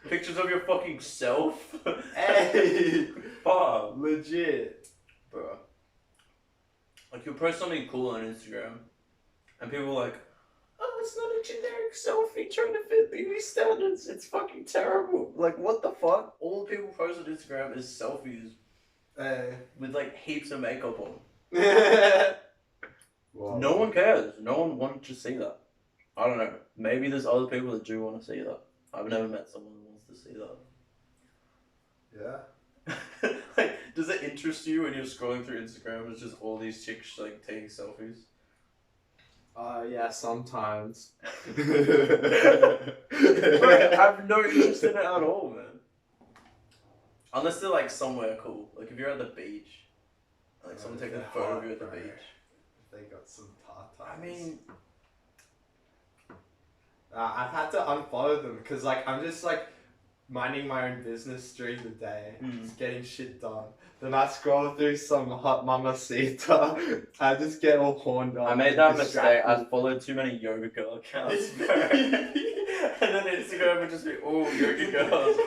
Pictures of your fucking self? Hey. Fuck. Legit. Bro. Like, you'll post something cool on Instagram, and people are like, oh, it's not a generic selfie trying to fit beauty standards. It's fucking terrible. Like, what the fuck? All people post on Instagram is selfies with, like, heaps of makeup on. Wow. No one cares. No one wants to see that. I don't know. Maybe there's other people that do want to see that. I've never met someone who wants to see that. Yeah. Like, does it interest you when you're scrolling through Instagram? It's just all these chicks like taking selfies. Yeah, sometimes. I have no interest in it at all, man. Unless they're like somewhere cool. Like if you're at the beach, like someone taking a photo of you at the beach. They got some tartars. I mean, I've had to unfollow them because like I'm just like minding my own business during the day, just getting shit done. Then I scroll through some hot mamacita. I just get all horned up. I made that mistake. I followed too many yoga girl accounts. And then Instagram would just be, oh, yoga girls.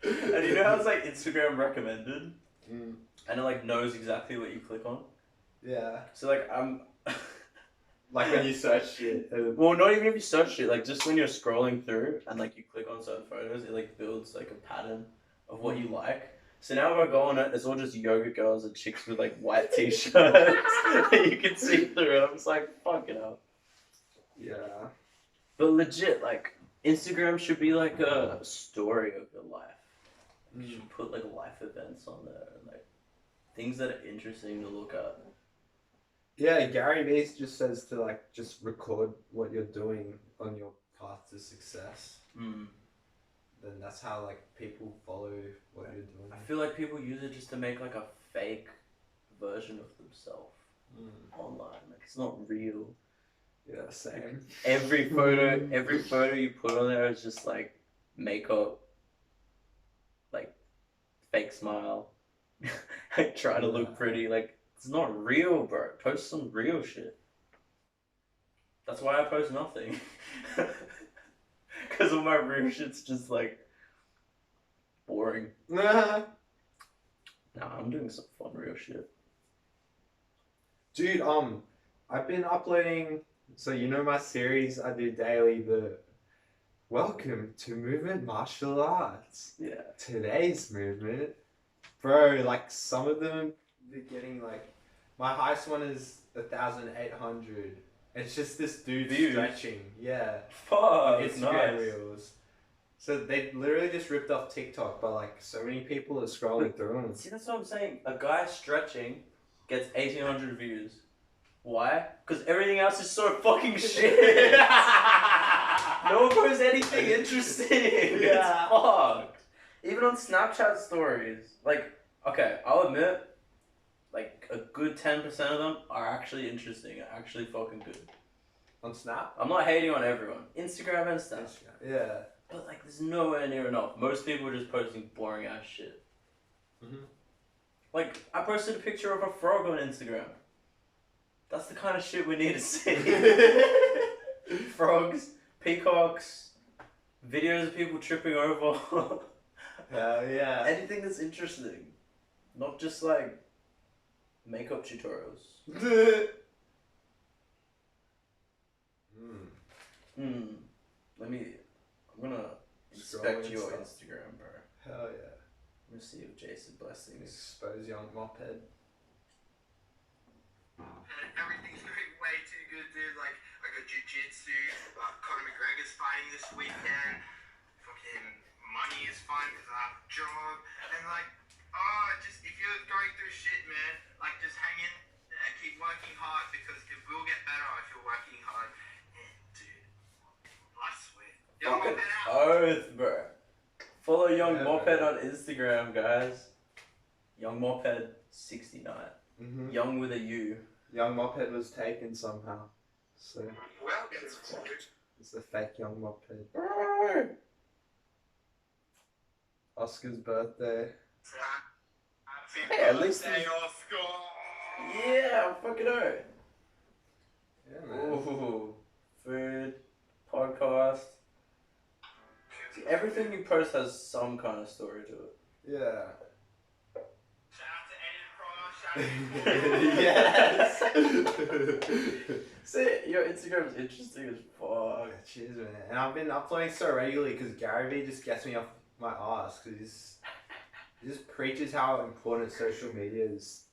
And you know how it's like Instagram recommended? And it like knows exactly what you click on? Yeah. So like I'm... Like when you search shit. Well, not even if you search it, like just when you're scrolling through and like you click on certain photos, it like builds like a pattern of what you like. So now if I go on it, it's all just yoga girls and chicks with like white t-shirts that you can see through. And I'm just like, fuck it up. Yeah. But legit, like Instagram should be like a story of your life. You should put like life events on there and like things that are interesting to look at. Yeah, Gary Vee just says to like just record what you're doing on your path to success. Then that's how like people follow what you're doing. I feel like people use it just to make like a fake version of themselves online. Like it's not real. Yeah, same. Every photo you put on there is just like makeup, like fake smile, like trying to look pretty. Like it's not real, bro. Post some real shit. That's why I post nothing. Because all my real shit's just like boring. Nah, I'm doing some fun real shit. Dude, I've been uploading, so you know my series I do daily, the Welcome to Movement Martial Arts. Yeah. Today's movement. Bro, like some of them, they're getting like, my highest one is 1,800. It's just this dude stretching. Yeah. Fuck, It's nice. reels. So they literally just ripped off TikTok, but like so many people are scrolling through them. See, that's what I'm saying. A guy stretching gets 1,800 views. Why? Because everything else is so fucking shit. No one posts anything interesting. Yeah. It's fucked. Even on Snapchat stories. Like, okay, I'll admit, like, a good 10% of them are actually interesting, are actually fucking good. On Snap? I'm not hating on everyone. Instagram and Snap. Yeah. But, like, there's nowhere near enough. Most people are just posting boring ass shit. Like, I posted a picture of a frog on Instagram. That's the kind of shit we need to see. Frogs, peacocks, videos of people tripping over Hell yeah. Anything that's interesting. Not just like makeup tutorials. Let me. I'm gonna inspect your Instagram, bro. Hell yeah. Let me see if Jason blessings. Expose young moped. Everything's going way too good, dude. Like, I got jiu-jitsu, Conor McGregor's fighting this weekend, fucking money is fine because I have a job, and like, just, if you're going through shit, man, like, just hang in, keep working hard because it will get better if you're working hard, and dude, I swear. Young Fucking Moped out. oath, bro. Follow Young Yeah, Moped bro. on Instagram, guys. Young Moped 69. Mm-hmm. Young with a U. Young moped was taken somehow. So Well, it's good. it's the fake young moped. Bro. Oscar's birthday. Happy Hey, at least birthday, he's- Oscar! Yeah, fucking oath. Yeah, man. Ooh, food, podcast. See, everything you post has some kind of story to it. Yeah. Shout out to Edit Pro, shout out to Yes. See, your Instagram's interesting as fuck. Cheers, man. And I've been uploading so regularly because Gary Vee just gets me off my ass because he just preaches how important social media is.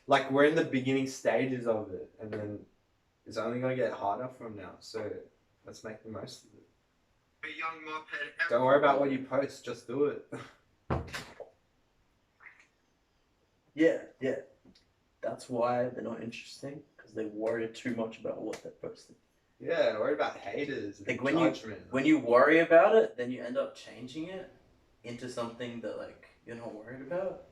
Like we're in the beginning stages of it, and then it's only gonna get harder from now. So let's make the most of it. a young moped. Don't worry about what you post, just do it. Yeah. That's why they're not interesting, because they worry too much about what they're posting. Yeah, worry about haters and Like, when judgment. When you worry about it, then you end up changing it into something that, like, you're not worried about.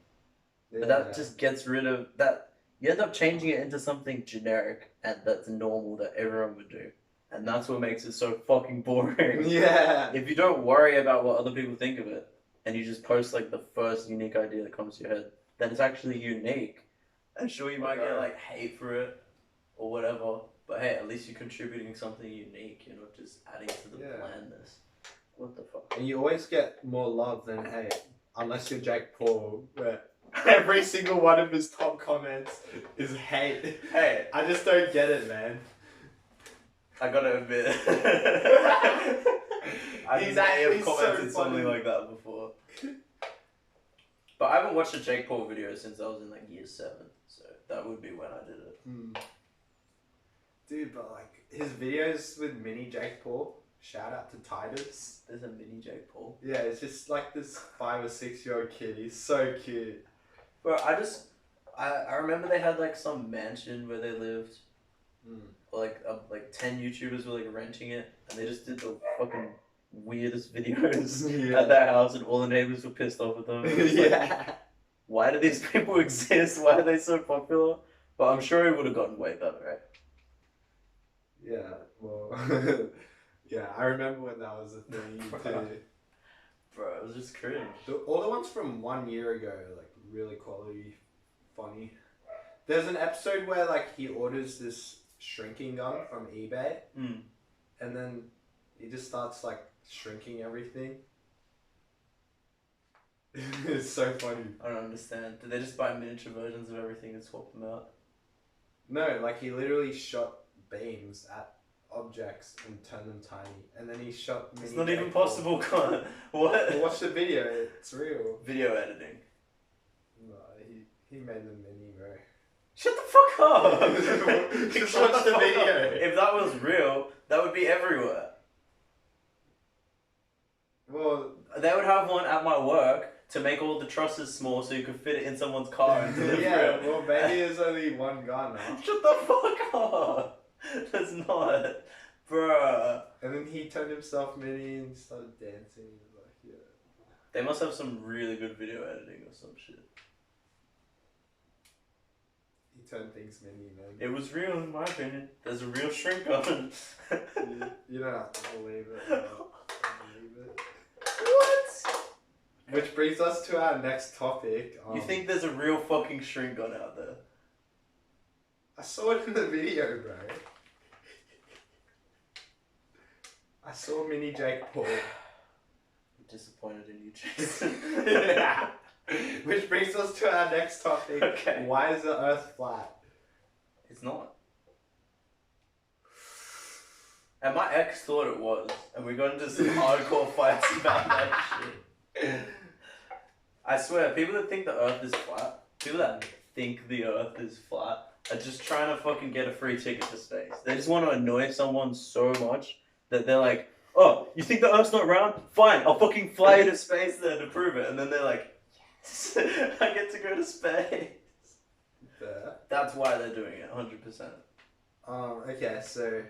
But that just gets rid of that. You end up changing it into something generic and that's normal that everyone would do. And that's what makes it so fucking boring. Yeah. If you don't worry about what other people think of it, and you just post like the first unique idea that comes to your head, then it's actually unique. And sure, you might get like hate for it or whatever, but hey, at least you're contributing something unique. You're not just adding to the blandness. What the fuck? And you always get more love than hate, unless you're Jake Paul, where every single one of his top comments is hate. Hey, I just don't get it, man. I gotta admit, I He's may actually have so commented something funny. like that before. But I haven't watched a Jake Paul video since I was in like year 7, so that would be when I did it. Dude, but like his videos with mini Jake Paul, shout out to Titus. There's a mini Jake Paul. Yeah, it's just like this 5 or 6 year old kid. He's so cute. Bro, I remember they had like some mansion where they lived. Or like 10 YouTubers were like renting it, and they just did the fucking weirdest videos at their house, and all the neighbors were pissed off at them. It's like, Yeah. why do these people exist? Why are they so popular? But I'm sure it would have gotten way better, right? Yeah, well, yeah, I remember when that was a thing too. Bro, it was just cringe. All the ones from 1 year ago, like really quality, funny. There's an episode where like he orders this shrinking gun from eBay, and then he just starts like shrinking everything. It's so funny. I don't understand. Did they just buy miniature versions of everything and swap them out? No, like he literally shot beams at objects and turned them tiny, and then he shot. It's mini not even Jake Paul. possible, Connor. What? Watch the video. It's real. Video editing. No, he made the mini, bro. Shut the fuck up! Just Shut watch the fuck video. up. If that was real, that would be everywhere. Well, They would have one at my work to make all the trusses small so you could fit it in someone's car and deliver yeah, it. well, maybe there's only one gun now. Shut the fuck up! That's not. Bruh. And then he turned himself mini and started dancing. Like, yeah. They must have some really good video editing or some shit. He turned things mini, man. It was real in my opinion. There's a real shrink on. You don't have to believe it. I believe it. What? Which brings us to our next topic. You think there's a real fucking shrink gun out there? I saw it in the video, bro. I saw mini Jake Paul disappointed in you, Jason. Yeah. Which brings us to our next topic. Okay. Why is the Earth flat? It's not. And my ex thought it was, and we got into some hardcore fights about that shit. I swear, people that think the Earth is flat, people that think the Earth is flat, are just trying to fucking get a free ticket to space. They just want to annoy someone so much that they're like, oh, you think the Earth's not round? Fine, I'll fucking fly you to space then to prove it. And then they're like, yes, I get to go to space. Fair. That's why they're doing it, 100%. Okay, so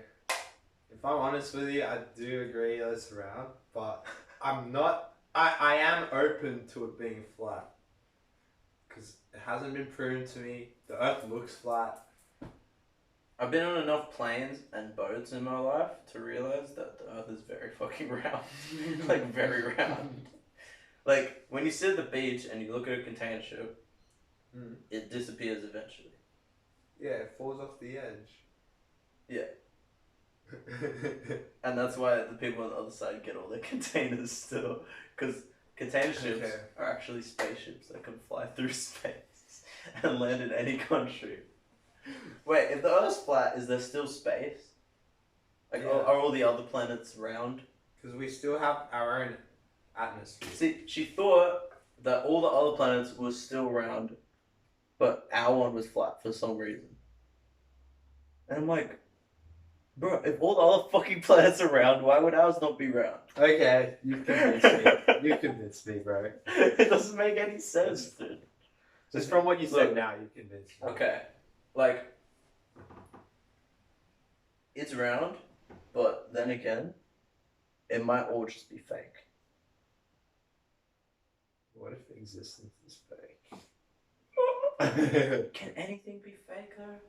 if I'm honest with you, I do agree that it's round, but I'm not. I am open to it being flat because it hasn't been proven to me. The Earth looks flat. I've been on enough planes and boats in my life to realize that the Earth is very fucking round. Like, very round. Like, when you sit at the beach and you look at a container ship, it disappears eventually. Yeah, it falls off the edge. Yeah. And that's why the people on the other side get all their containers still. Because container ships are actually spaceships that can fly through space and land in any country. Wait, if the Earth's flat, is there still space? Like, are all the other planets round? Because we still have our own atmosphere. See, she thought that all the other planets were still round, but our one was flat for some reason. And I'm like, bro, if all the other fucking planets are round, why would ours not be round? Okay, you convinced me. You convinced me, bro. It doesn't make any sense, dude. Just from what you said Look. now, you convinced me. Okay, like, it's round, but then again, it might all just be fake. What if existence is fake? Can anything be fake though?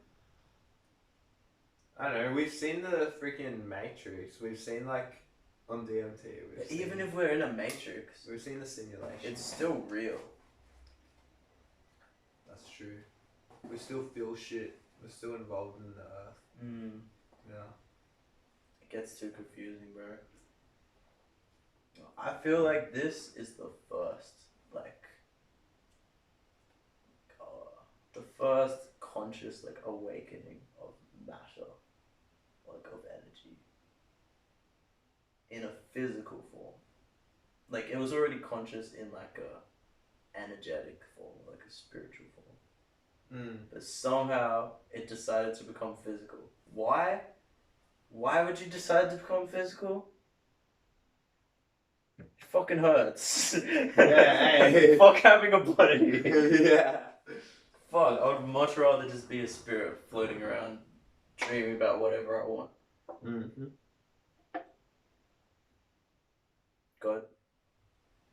I don't know. We've seen the freaking Matrix. We've seen like on DMT. Even if we're in a matrix, we've seen the simulation. it's still real. That's true. We still feel shit. We're still involved in the Earth. Yeah. It gets too confusing, bro. I feel like this is the first, the first conscious, awakening of matter, of energy, in a physical form. Like, it was already conscious in, a energetic form, a spiritual form. But somehow, it decided to become physical. Why? Why would you decide to become physical? It fucking hurts. Yeah, hey. Fuck having a body. Yeah. Fuck, I would much rather just be a spirit floating around, dreaming about whatever I want. Mm-hmm. God,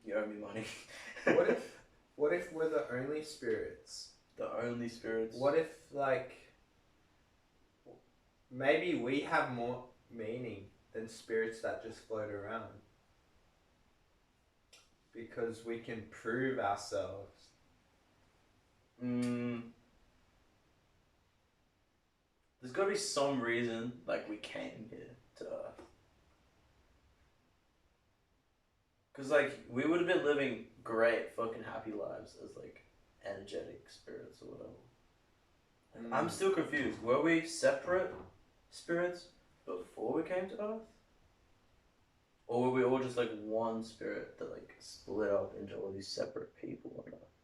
you owe me money. What if we're the only spirits? The only spirits? What if, maybe we have more meaning than spirits that just float around? Because we can prove ourselves. There's gotta be some reason, we came here to Earth. Because, we would have been living great, fucking happy lives as, energetic spirits or whatever. I'm still confused. Were we separate spirits before we came to Earth? Or were we all just, one spirit that, split up into all these separate people on Earth?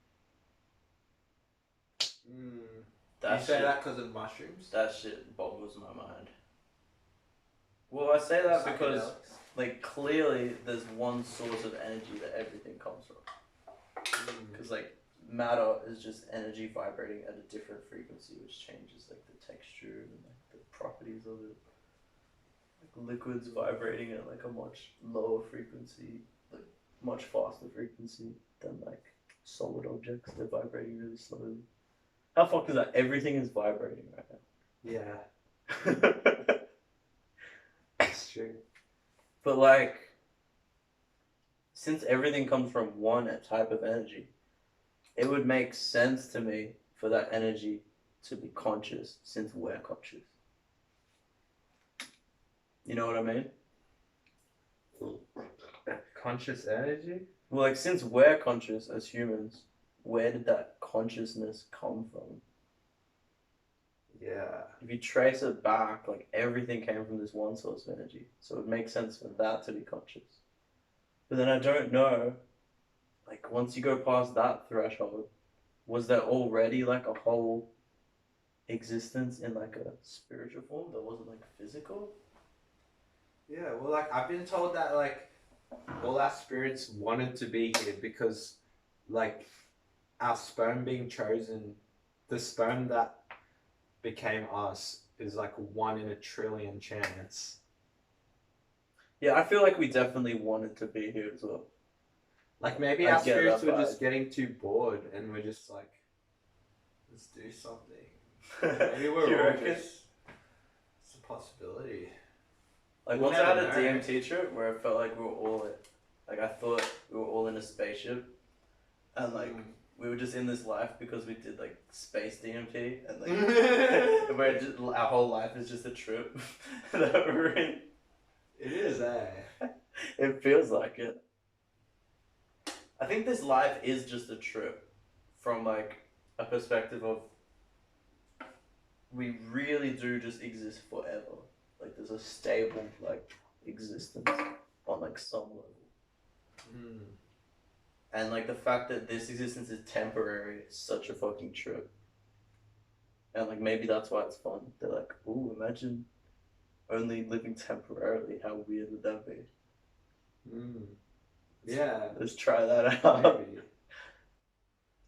You say that because of mushrooms? That shit boggles my mind. Well, I say that because, clearly there's one source of energy that everything comes from. Because, matter is just energy vibrating at a different frequency, which changes, the texture and, the properties of it. Liquids vibrating at, a much lower frequency, much faster frequency than, solid objects. They're vibrating really slowly. How fucked is that? Everything is vibrating right now. Yeah. That's true. But since everything comes from one type of energy, it would make sense to me for that energy to be conscious since we're conscious. You know what I mean? conscious energy. Well, like since we're conscious as humans, where did that consciousness come from? Yeah. If you trace it back, like everything came from this one source of energy. So it makes sense for that to be conscious. But then I don't know, like once you go past that threshold, was there already like a whole existence in like a spiritual form that wasn't like physical? Yeah, well, like I've been told that like all our spirits wanted to be here because, like, our sperm being chosen, the sperm that became us is like 1 in a trillion chance. Yeah, I feel like we definitely wanted to be here as well. Like maybe I our get spirits that were just vibe. getting too bored and we're just like, let's do something. Maybe we're You all reckon? just. It's a possibility. Like We'll once I had never a know. DMT trip where I felt like we were all like I thought we were all in a spaceship, and like we were just in this life because we did like space DMT, and like where just, our whole life is just a trip that we're in. It is, eh? It feels like it. I think this life is just a trip from like a perspective of we really do just exist forever. Like there's a stable like existence on like some level. And like the fact that this existence is temporary is such a fucking trip. And like maybe that's why it's fun. They're like, ooh, imagine only living temporarily. How weird would that be? Yeah. Let's try that out. Maybe.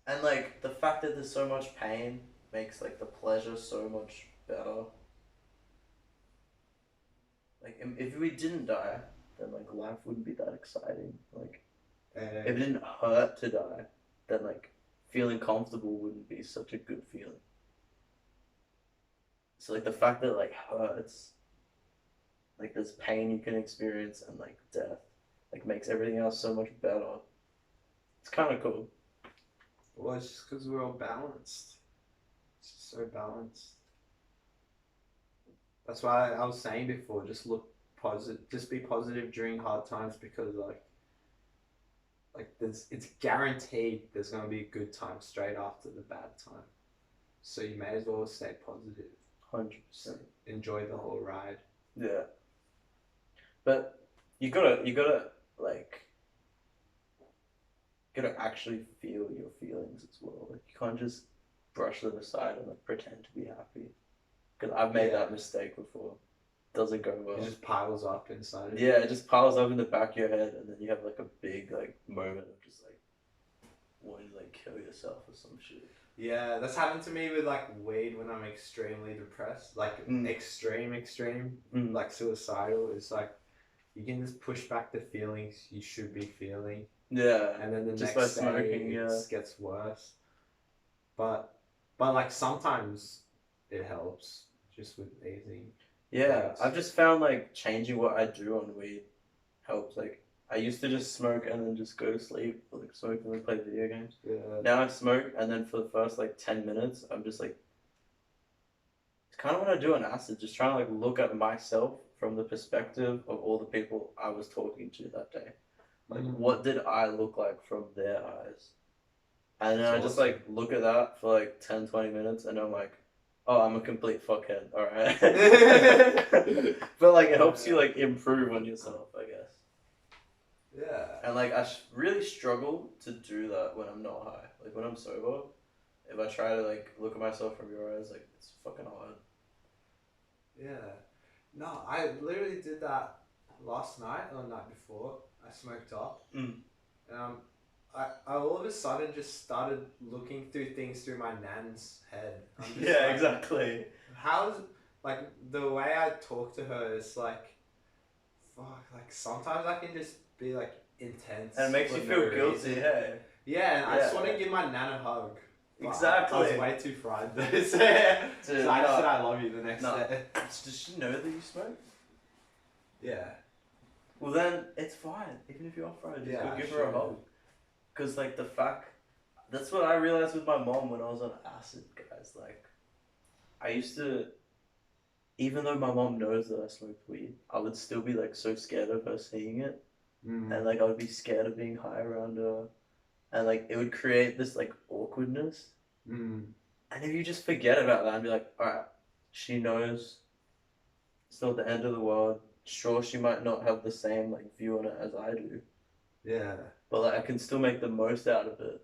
And like the fact that there's so much pain makes like the pleasure so much better. Like if we didn't die, then like life wouldn't be that exciting. Like if it didn't hurt to die, then like feeling comfortable wouldn't be such a good feeling. So like the fact that it, like hurts, like there's pain you can experience and like death, like makes everything else so much better. It's kind of cool. Well, it's just because we're all balanced. It's just so balanced. That's why I was saying before, just look positive, just be positive during hard times because like it's guaranteed there's gonna be a good time straight after the bad time. So you may as well stay positive. 100%. Enjoy the whole ride. Yeah. But you gotta like actually feel your feelings as well. Like you can't just brush them aside and like pretend to be happy. Because I've made that mistake before. Doesn't go well. It just piles up inside of you. Yeah, it just piles up in the back of your head, and then you have like a big like moment of just like wanting to like kill yourself or some shit. Yeah, that's happened to me with like weed when I'm extremely depressed, like extreme, like suicidal. It's like you can just push back the feelings you should be feeling. Yeah, and then the just next by smoking, day it gets worse. But like sometimes it helps just with easing. Yeah, I've just found like changing what I do on weed helps. Like I used to just smoke and then just go to sleep, or, like smoke and then play video games. Yeah. Now I smoke and then for the first like 10 minutes, I'm just like, it's kind of what I do on acid, just trying to like look at myself from the perspective of all the people I was talking to that day. Like, what did I look like from their eyes? And then I just like look at that for like 10, 20 minutes and I'm like, oh, I'm a complete fuckhead, alright. But like it helps you like improve on yourself, I guess. Yeah. And like I really struggle to do that when I'm not high. Like when I'm sober, if I try to like look at myself from your eyes, like it's fucking hard. Yeah. No, I literally did that last night or the night before. I smoked up. I all of a sudden just started looking through things through my nan's head. I'm just Yeah, like, exactly. How's like the way I talk to her is like, fuck. Like sometimes I can just be like intense. And it makes you feel guilty, hey? Yeah, and I just want to give my nan a hug. Exactly. I was way too fried though. So Dude, I just said I love you the next day. Does she know that you smoke? Yeah. Well then, it's fine. Even if you are fried, just go give her a hug. Because like the fact, that's what I realized with my mom when I was on acid, guys. Like, I used to, even though my mom knows that I smoked weed, I would still be like so scared of her seeing it. and like I would be scared of being high around her, and like it would create this like awkwardness. And if you just forget about that and be like, all right, she knows it's not the end of the world. Sure, she might not have the same like view on it as I do, Yeah. but like I can still make the most out of it,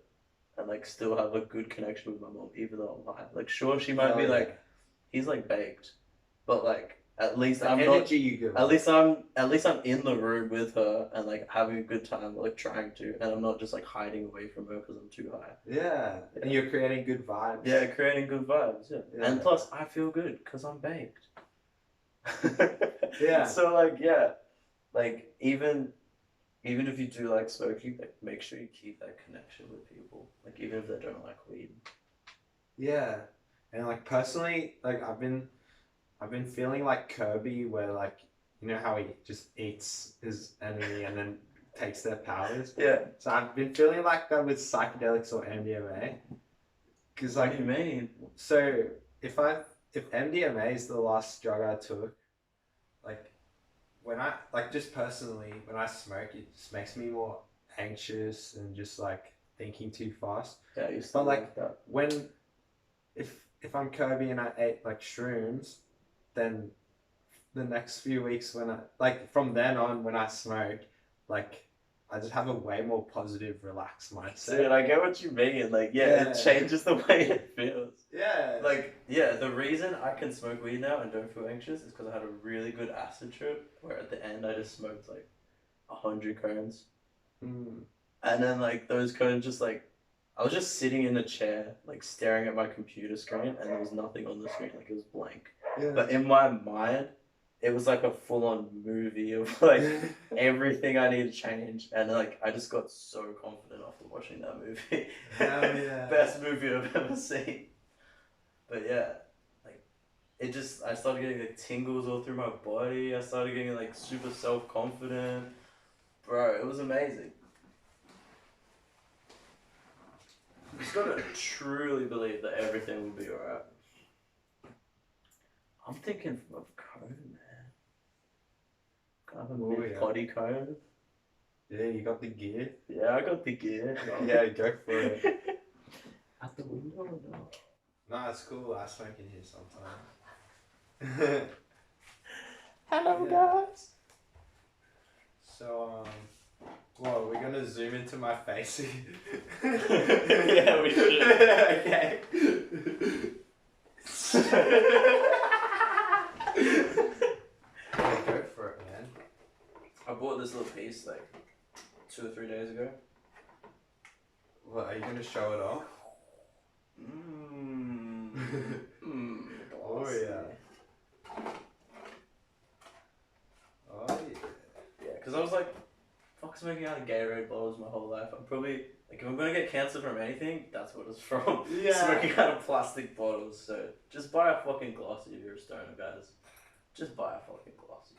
and like still have a good connection with my mom, even though I'm high. Like, sure, she might be like, he's like baked, but like at least the I'm energy not. you give. At least I'm in the room with her and like having a good time, like trying to, and I'm not just like hiding away from her because I'm too high. Yeah. And you're creating good vibes. Yeah, creating good vibes. Yeah. And plus, I feel good because I'm baked. Yeah. So like, yeah, like even if you do like smoking, like make sure you keep that connection with people. Like even if they don't like weed. Yeah. And like personally, like I've been feeling like Kirby, where like, you know how he just eats his enemy and then takes their powers. Yeah. So I've been feeling like that with psychedelics or MDMA. Cause like, What do you mean? so if MDMA is the last drug I took, like when I like just personally when I smoke, it just makes me more anxious and just like thinking too fast. Yeah, you still But like that. when if I'm Kirby and I ate like shrooms, then the next few weeks when I like from then on when I smoke, like I just have a way more positive, relaxed mindset. Dude, I get what you mean. Like, yeah, it changes the way it feels. Yeah. Like, yeah, the reason I can smoke weed now and don't feel anxious is because I had a really good acid trip where at the end I just smoked like 100 cones. And then like those cones just like, I was just sitting in a chair, like staring at my computer screen and there was nothing on the screen, like it was blank. Yeah. But in my mind, it was like a full-on movie of like everything I need to change, and like I just got so confident after watching that movie. Hell yeah. Best movie I've ever seen. But yeah, like I started getting like tingles all through my body. I started getting like super self-confident. Bro, it was amazing. You just gotta truly believe that everything will be alright. I'm thinking of cone, man. Can I have a mid potty cone? Yeah, you got the gear. Yeah, I got the gear. Yeah, go for it. At the window or no? Nah, it's cool. I smoke in here sometimes. Hello, guys. So, well, we're gonna zoom into my face. Yeah, we should. Okay. Go for it, man. I bought this little piece like 2 or 3 days ago. What, are you gonna show it off? Oh yeah. Oh yeah. Yeah, because I was like, fuck smoking out of Gatorade bottles my whole life. I'm probably, like, if I'm gonna get cancer from anything, that's what it's from. Yeah. Smoking out of plastic bottles. So just buy a fucking glassy if you're a stoner, guys. Just buy a fucking glassy.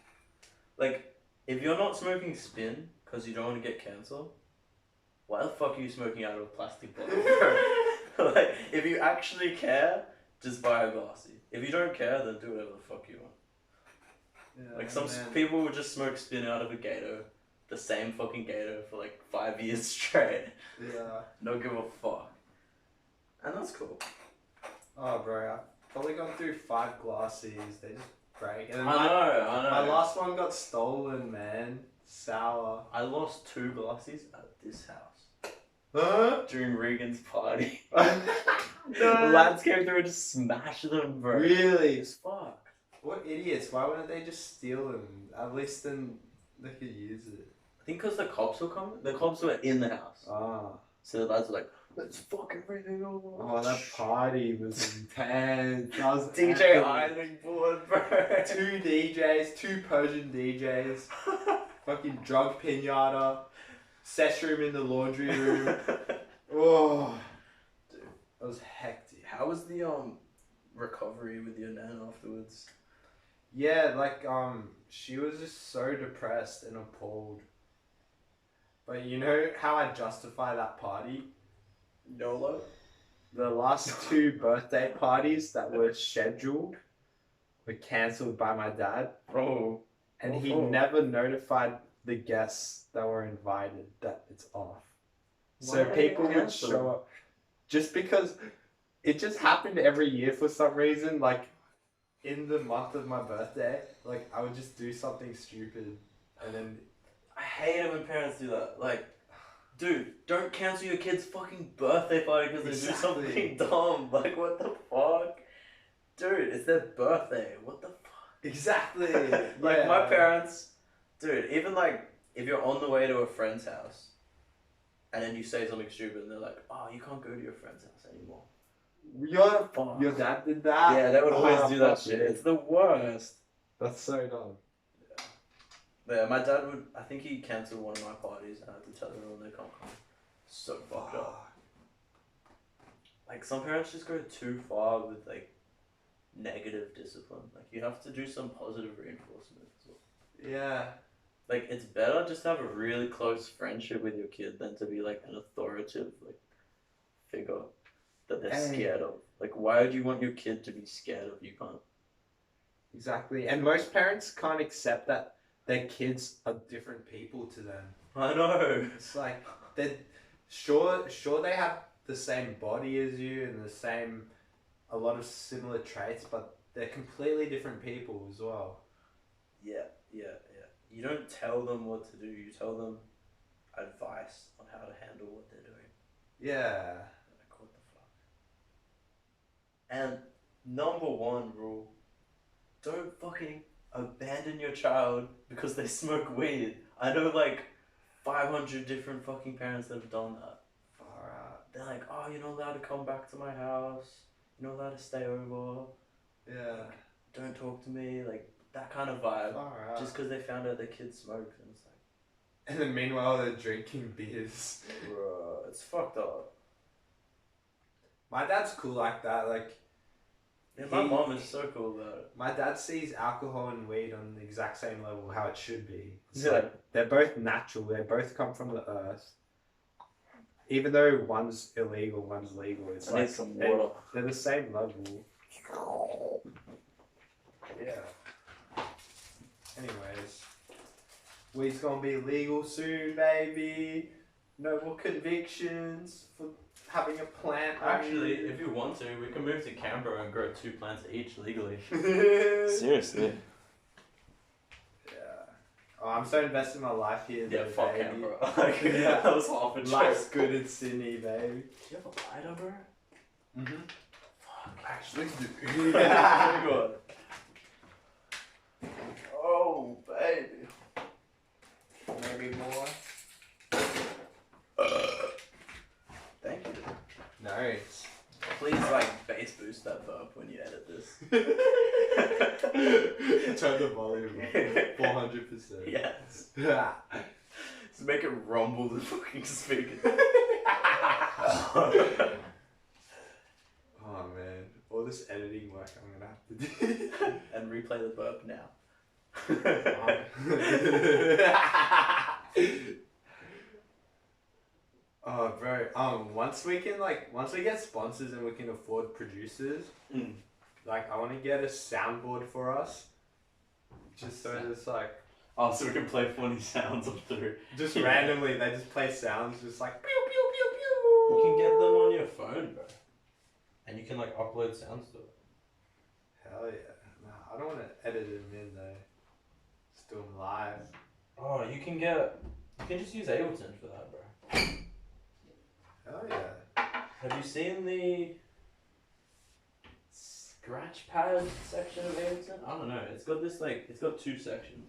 Like, if you're not smoking spin because you don't want to get cancer, why the fuck are you smoking out of a plastic bottle? Like, if you actually care, just buy a glassy. If you don't care, then do whatever the fuck you want. Yeah, Like, some people would just smoke spin out of a Gator, the same fucking Gator for like 5 years straight. Yeah. No give a fuck. And that's cool. Oh, bro, I've probably gone through 5 glassies. They just break. And I know. My last one got stolen, man. Sour. I lost 2 glassies at this house. Huh? During Regan's party. No. The lads came through and just smashed them, bro. Really? As fuck. What idiots? Why wouldn't they just steal them? At least then they could use it. I think because the cops were coming. The cops were in the house. Ah. So the lads were like, let's fuck everything over. Oh, that party was intense. That was DJ epic. Island board, bro. 2 DJs, 2 Persian DJs. Fucking drug pinata. Sesh room in the laundry room. Oh. Dude. That was hectic. How was the recovery with your nan afterwards? Yeah, like she was just so depressed and appalled. But you know how I justify that party? YOLO? The last 2 birthday parties that were scheduled were cancelled by my dad. Bro. And he Oh. never notified the guests that were invited that it's off. So Why people would cancel? show up just because it just happened every year for some reason. Like in the month of my birthday, like I would just do something stupid, and then I hate it when parents do that. Like, dude, don't cancel your kid's fucking birthday party because they Exactly. do something dumb. Like, what the fuck? Dude, it's their birthday. What the fuck? exactly Like, yeah. my parents, dude, even like, if you're on the way to a friend's house and then you say something stupid and they're like, oh, you can't go to your friend's house anymore. Your dad did that. Yeah, they would always Oh, do that fuck shit. yeah. It's the worst. That's so dumb. Yeah, my dad would, I think he cancelled one of my parties and I had to tell everyone they can't come. So fucked up. Like, some parents just go too far with, like, negative discipline. Like, you have to do some positive reinforcement as well. Yeah. Like, it's better just to have a really close friendship with your kid than to be, like, an authoritative, like, figure that they're scared of. Like, why would you want your kid to be scared of? You can't. Exactly. And most parents can't accept that their kids are different people to them. I know. It's like they're sure they have the same body as you and the same a lot of similar traits, but they're completely different people as well. Yeah. You don't tell them what to do. You tell them advice on how to handle what they're doing. Yeah. Like, what the fuck? And number one rule, don't fucking abandon your child because they smoke weed. I know like 500 different fucking parents that have done that. Far out. They're like, oh, you're not allowed to come back to my house. You're not allowed to stay over. Yeah. Don't talk to me. Like, that kind of vibe. Far out. Just because they found out their kid smokes. And it's like, And then meanwhile they're drinking beers. bro, it's fucked up. My dad's cool like that. Like Yeah, my mom is so cool about it. my dad sees alcohol and weed on the exact same level how it should be. It's Yeah. like they're both natural. They both come from the earth. Even though one's illegal, one's legal. It's I like need some water. they're the same level. Yeah. Anyways, weed's gonna be legal soon, baby. No more convictions for having a plant. Actually, if you want to, we can move to Canberra and grow 2 plants each legally. yeah. Seriously. Oh, I'm so invested in my life here. Yeah, though, fuck baby. Canberra. Like, Yeah. that was half a Life's joke. good in Sydney, baby. Do you have a lighter, bro? Mm-hmm. Fuck. Actually, Very good. Oh, baby. maybe more. Thank you. Nice. Please, like, bass boost that burp when you edit this. Turn the volume up. 400%. Yes. Yeah. Just make it rumble the fucking speaker. Oh man, all this editing work I'm gonna have to do. And replay the burp now. Oh bro, once we get sponsors and we can afford producers, like I want to get a soundboard for us, just so it's like Oh, so we can play funny sounds up through. just randomly they just play sounds just like pew pew pew pew. You can get them on your phone, bro. And you can like upload sounds to it. Hell yeah! Nah, I don't want to edit them in though. Just do them live. Oh, you can just use Ableton for that, bro. Hell yeah! Have you seen the scratch pad section of Ableton? I don't know. It's got 2 sections.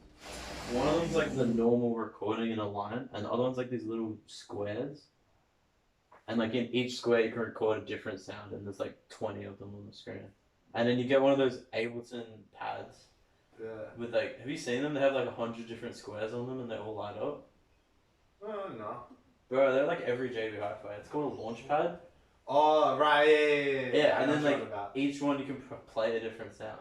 One of them's like the normal recording in a line, and the other one's like these little squares. And like in each square you can record a different sound, and there's like 20 of them on the screen. And then you get one of those Ableton pads Yeah. with like, have you seen them? They have like 100 different squares on them and they all light up. Oh no. Bro, they're like every JB Hi-Fi. It's called a launch pad. Oh right, yeah. Yeah, I and know then what like you're about. each one you can play a different sound.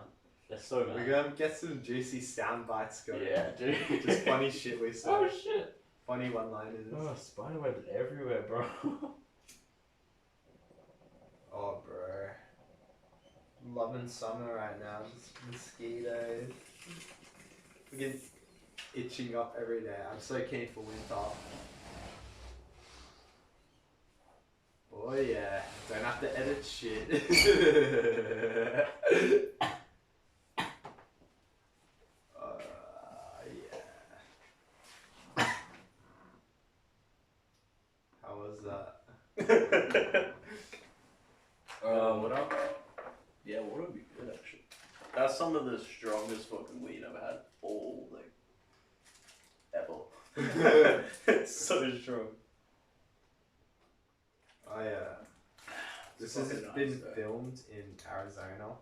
They're so We're mad. gonna get some juicy sound bites going. Yeah, dude. Just funny shit we say. Oh shit. Funny one-liners. Oh, spiderwebs everywhere, bro. Oh, bro. Loving summer right now. Just mosquitoes. We can itching up every day. I'm so keen for winter. Oh yeah, don't have to edit shit. Yeah. How was that? What up? Yeah, what would be good actually? That's some of the strongest fucking weed I've had all like ever. It's so strong. Oh yeah. This has fucking been nice, though. filmed in Arizona.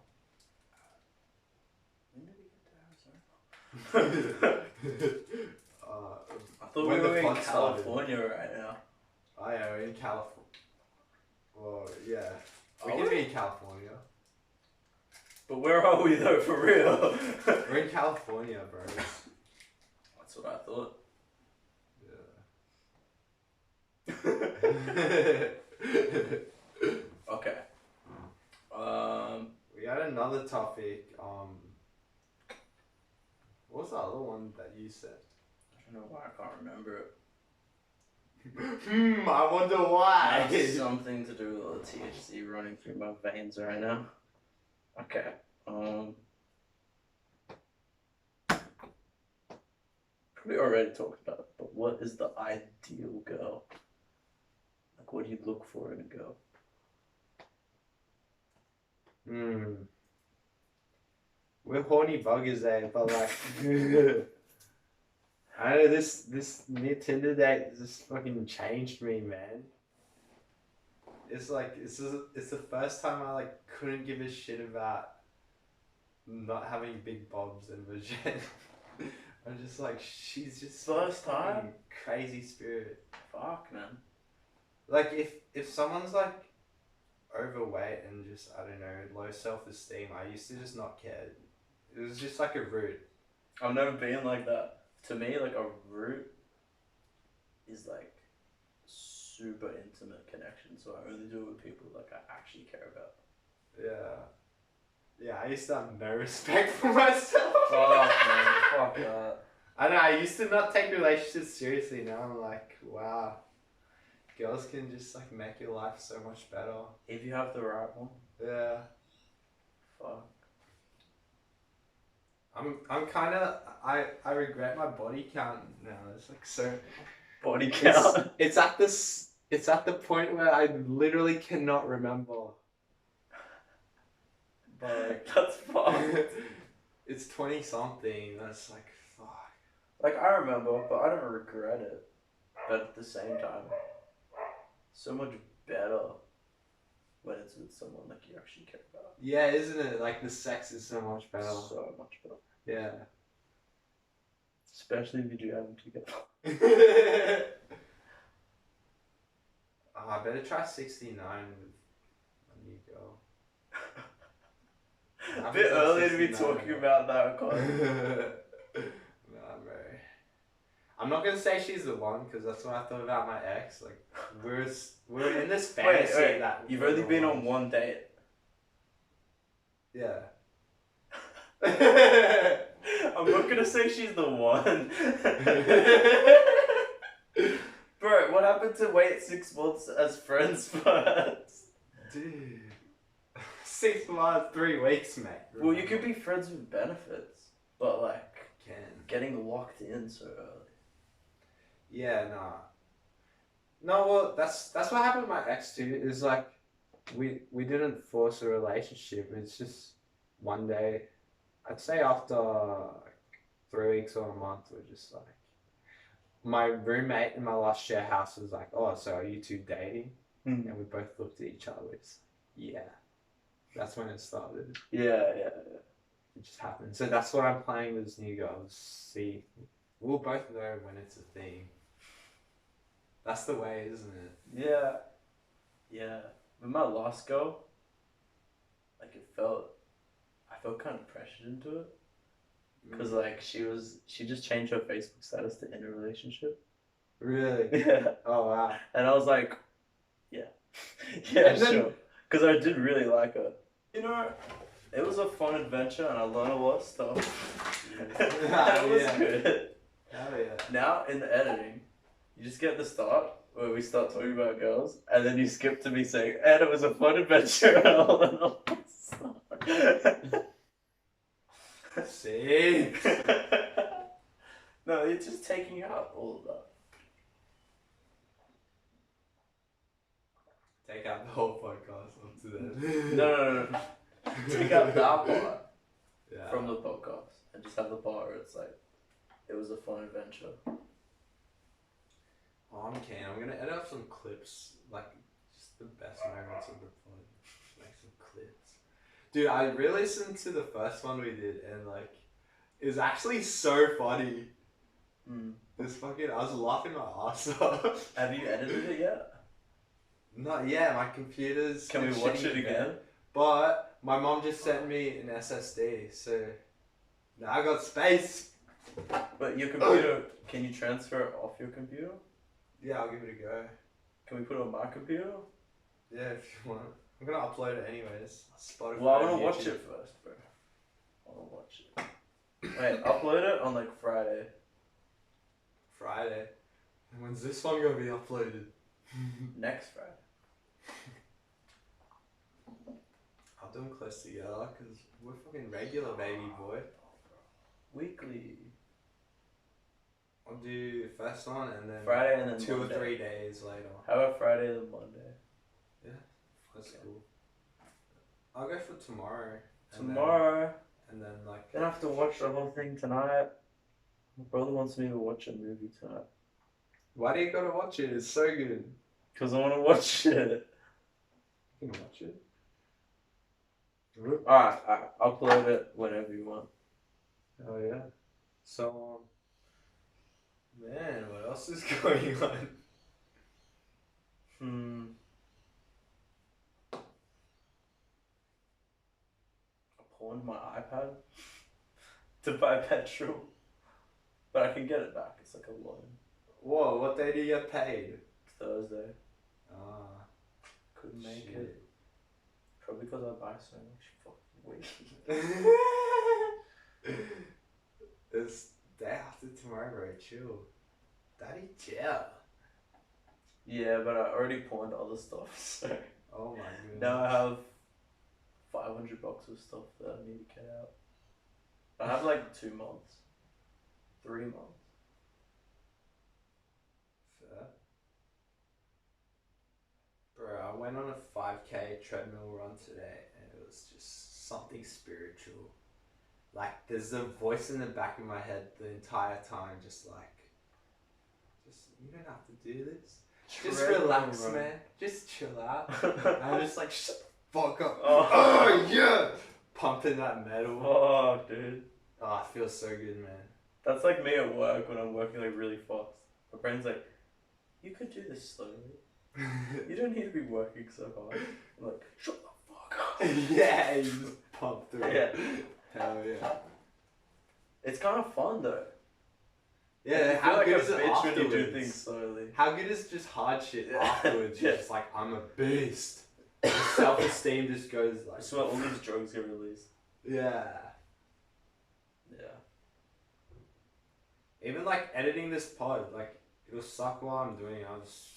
When did we get to Arizona? I thought when we the were in pod started. California right now. Oh yeah, we're in California. Well, yeah. We Are can we? be in California. But where are we though, for real? We're in California, bro. That's what I thought. Yeah. Okay. We had another topic. What was the other one that you said? I don't know why I can't remember it. I wonder why. Has something to do with all the THC running through my veins right now. Okay. We already talked about it, but what is the ideal girl? Like, what do you look for in a girl? We're horny buggers, eh? But like, I know this new Tinder date just fucking changed me, man. It's like it's the first time I like couldn't give a shit about not having big bobs and vagina. I'm just like, she's just First fucking time? crazy spirit. Fuck, man. Like if someone's like overweight and just, I don't know, low self-esteem, I used to just not care. It was just like a root. I've never been like that. To me, like, a root is like super intimate connection, so I only do it with people like I actually care about. Yeah, I used to have no respect for myself. Fuck, man. Fuck that. I know, I used to not take relationships seriously. Now I'm like, wow, girls can just like make your life so much better. If you have the right one. Yeah. Fuck. I'm kind of, I regret my body count now. It's like so. Body count. It's at this. It's at the point where I literally cannot remember. But That's fucked. it's 20 something. That's like fuck. Like, I remember, but I don't regret it. But at the same time, so much better when it's with someone like you actually care about. Yeah, isn't it? Like the sex is so much better. So much better. Yeah. Especially if you do have them together. I better try 69 with a new girl. A bit early to be talking about that, Con. Nah, bro. I'm not gonna say she's the one because that's what I thought about my ex. Like we're in this fantasy Wait, that you've we're only the been one. on one date. Yeah. I'm not gonna say she's the one. Bro, what happened to wait 6 months as friends first? Dude. 6 months, 3 weeks, mate. Well, you could be friends with benefits, but like Can. getting locked in so early. Yeah, nah. No, well, that's what happened with my ex too. Is like, we didn't force a relationship. It's just one day. I'd say after like 3 weeks or a month, we're just like, my roommate in my last share house was like, "Oh, so are you two dating?" Mm. And we both looked at each other. It's yeah. That's when it started. Yeah. It just happened. So that's what I'm playing with this new girl. See, we'll both know when it's a thing. That's the way, isn't it? Yeah. With my last girl, like I felt kind of pressured into it. Because like she just changed her Facebook status to in a relationship. Really? Yeah. Oh wow. And I was like, yeah. And then- Sure. Because I did really like her. You know, it was a fun adventure and I learned a lot of stuff. And it was Yeah. good. now in the editing, you just get the start where we start talking about girls, and then you skip to me saying, "And it was a fun adventure." And all that. Six. No, it's just taking out all of that. Take out the whole podcast onto that. No. Take out that part Yeah. from the podcast and just have the part where it's like, it was a fun adventure. Oh, I'm keen. I'm gonna edit up some clips, like just the best moments of the pod. Make some clips. Dude, I re-listened to the first one we did, and like, it was actually so funny. This fucking, I was laughing my ass off. Have you edited it yet? Not yet. My computer's. Can we watch it again? But my mom just sent me an SSD, so now I got space. But your computer, can you transfer it off your computer? Yeah, I'll give it a go. Can we put it on my computer? Yeah, if you want. I'm gonna upload it anyways. Spotify. Well, I want to YouTube. watch it first, bro. I want to watch it. Wait, upload it on like Friday. Friday. And when's this one gonna be uploaded? Next Friday. I'll do them close together because we're fucking regular, baby boy. Weekly. I'll do the first one and then Friday and then 2 Monday. or 3 days later. How about Friday and Monday? That's Okay. cool. I'll go for tomorrow. Tomorrow. And then like. Then I have to watch the whole thing tonight. My brother wants me to watch a movie tonight. Why do you gotta watch it? It's so good. Because I want to watch it. You can watch it. Alright, upload it whenever you want. Oh yeah. So man, what else is going on? I pawned my iPad to buy petrol. But I can get it back. It's like a loan. Whoa, what day do you get paid? Thursday. Ah, Couldn't make shit. it. Probably because I buy so much fucking weed. It's day after tomorrow, bro. Chill. Daddy, chill. Yeah, but I already pawned other stuff, so Oh my goodness. now I have $500 of stuff that I need to get out. I have like 2 months. 3 months. Fair. Bro, I went on a 5k treadmill run today and it was just something spiritual. Like, there's a voice in the back of my head the entire time, just you don't have to do this. Just relax, Treadmill run. man. Just chill out. And I'm just like, shut the fuck up. Oh. Oh, yeah! Pumping that metal. Oh, dude. Oh, it feels so good, man. That's like me at work when I'm working like really fast. My friend's like, you could do this slowly. You don't need to be working so hard. I'm like, shut the fuck up. Yeah, you just pump through it. Yeah. Hell yeah. It's kind of fun though. Yeah, you how feel like good a is it bitch when you do afterwards? things slowly. How good is just hard shit Yeah. afterwards? Yeah. You're just like, I'm a beast. Your self-esteem just goes like... That's where all these drugs get released. Yeah. Yeah. Even like editing this pod, like, it'll suck while I'm doing it. I'll just...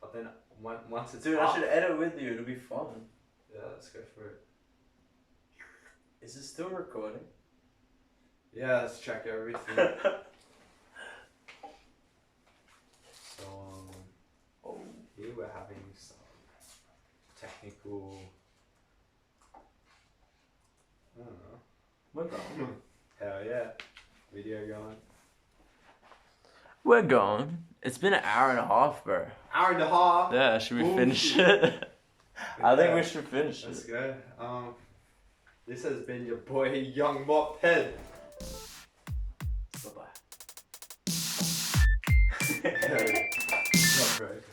But then once it's Dude, up, I should edit with you. It'll be fun. Yeah, let's go for it. Is it still recording? Yeah, let's check everything. So, Oh. here we're having some technical... I don't know. We're gone. Hell yeah. Video going. We're gone. It's been an hour and a half, bro. Hour and a half. Yeah, should we Ooh, finish shit. it? I think Yeah. we should finish Let's it. go. This has been your boy Young Mop Head. Bye-bye. Not great.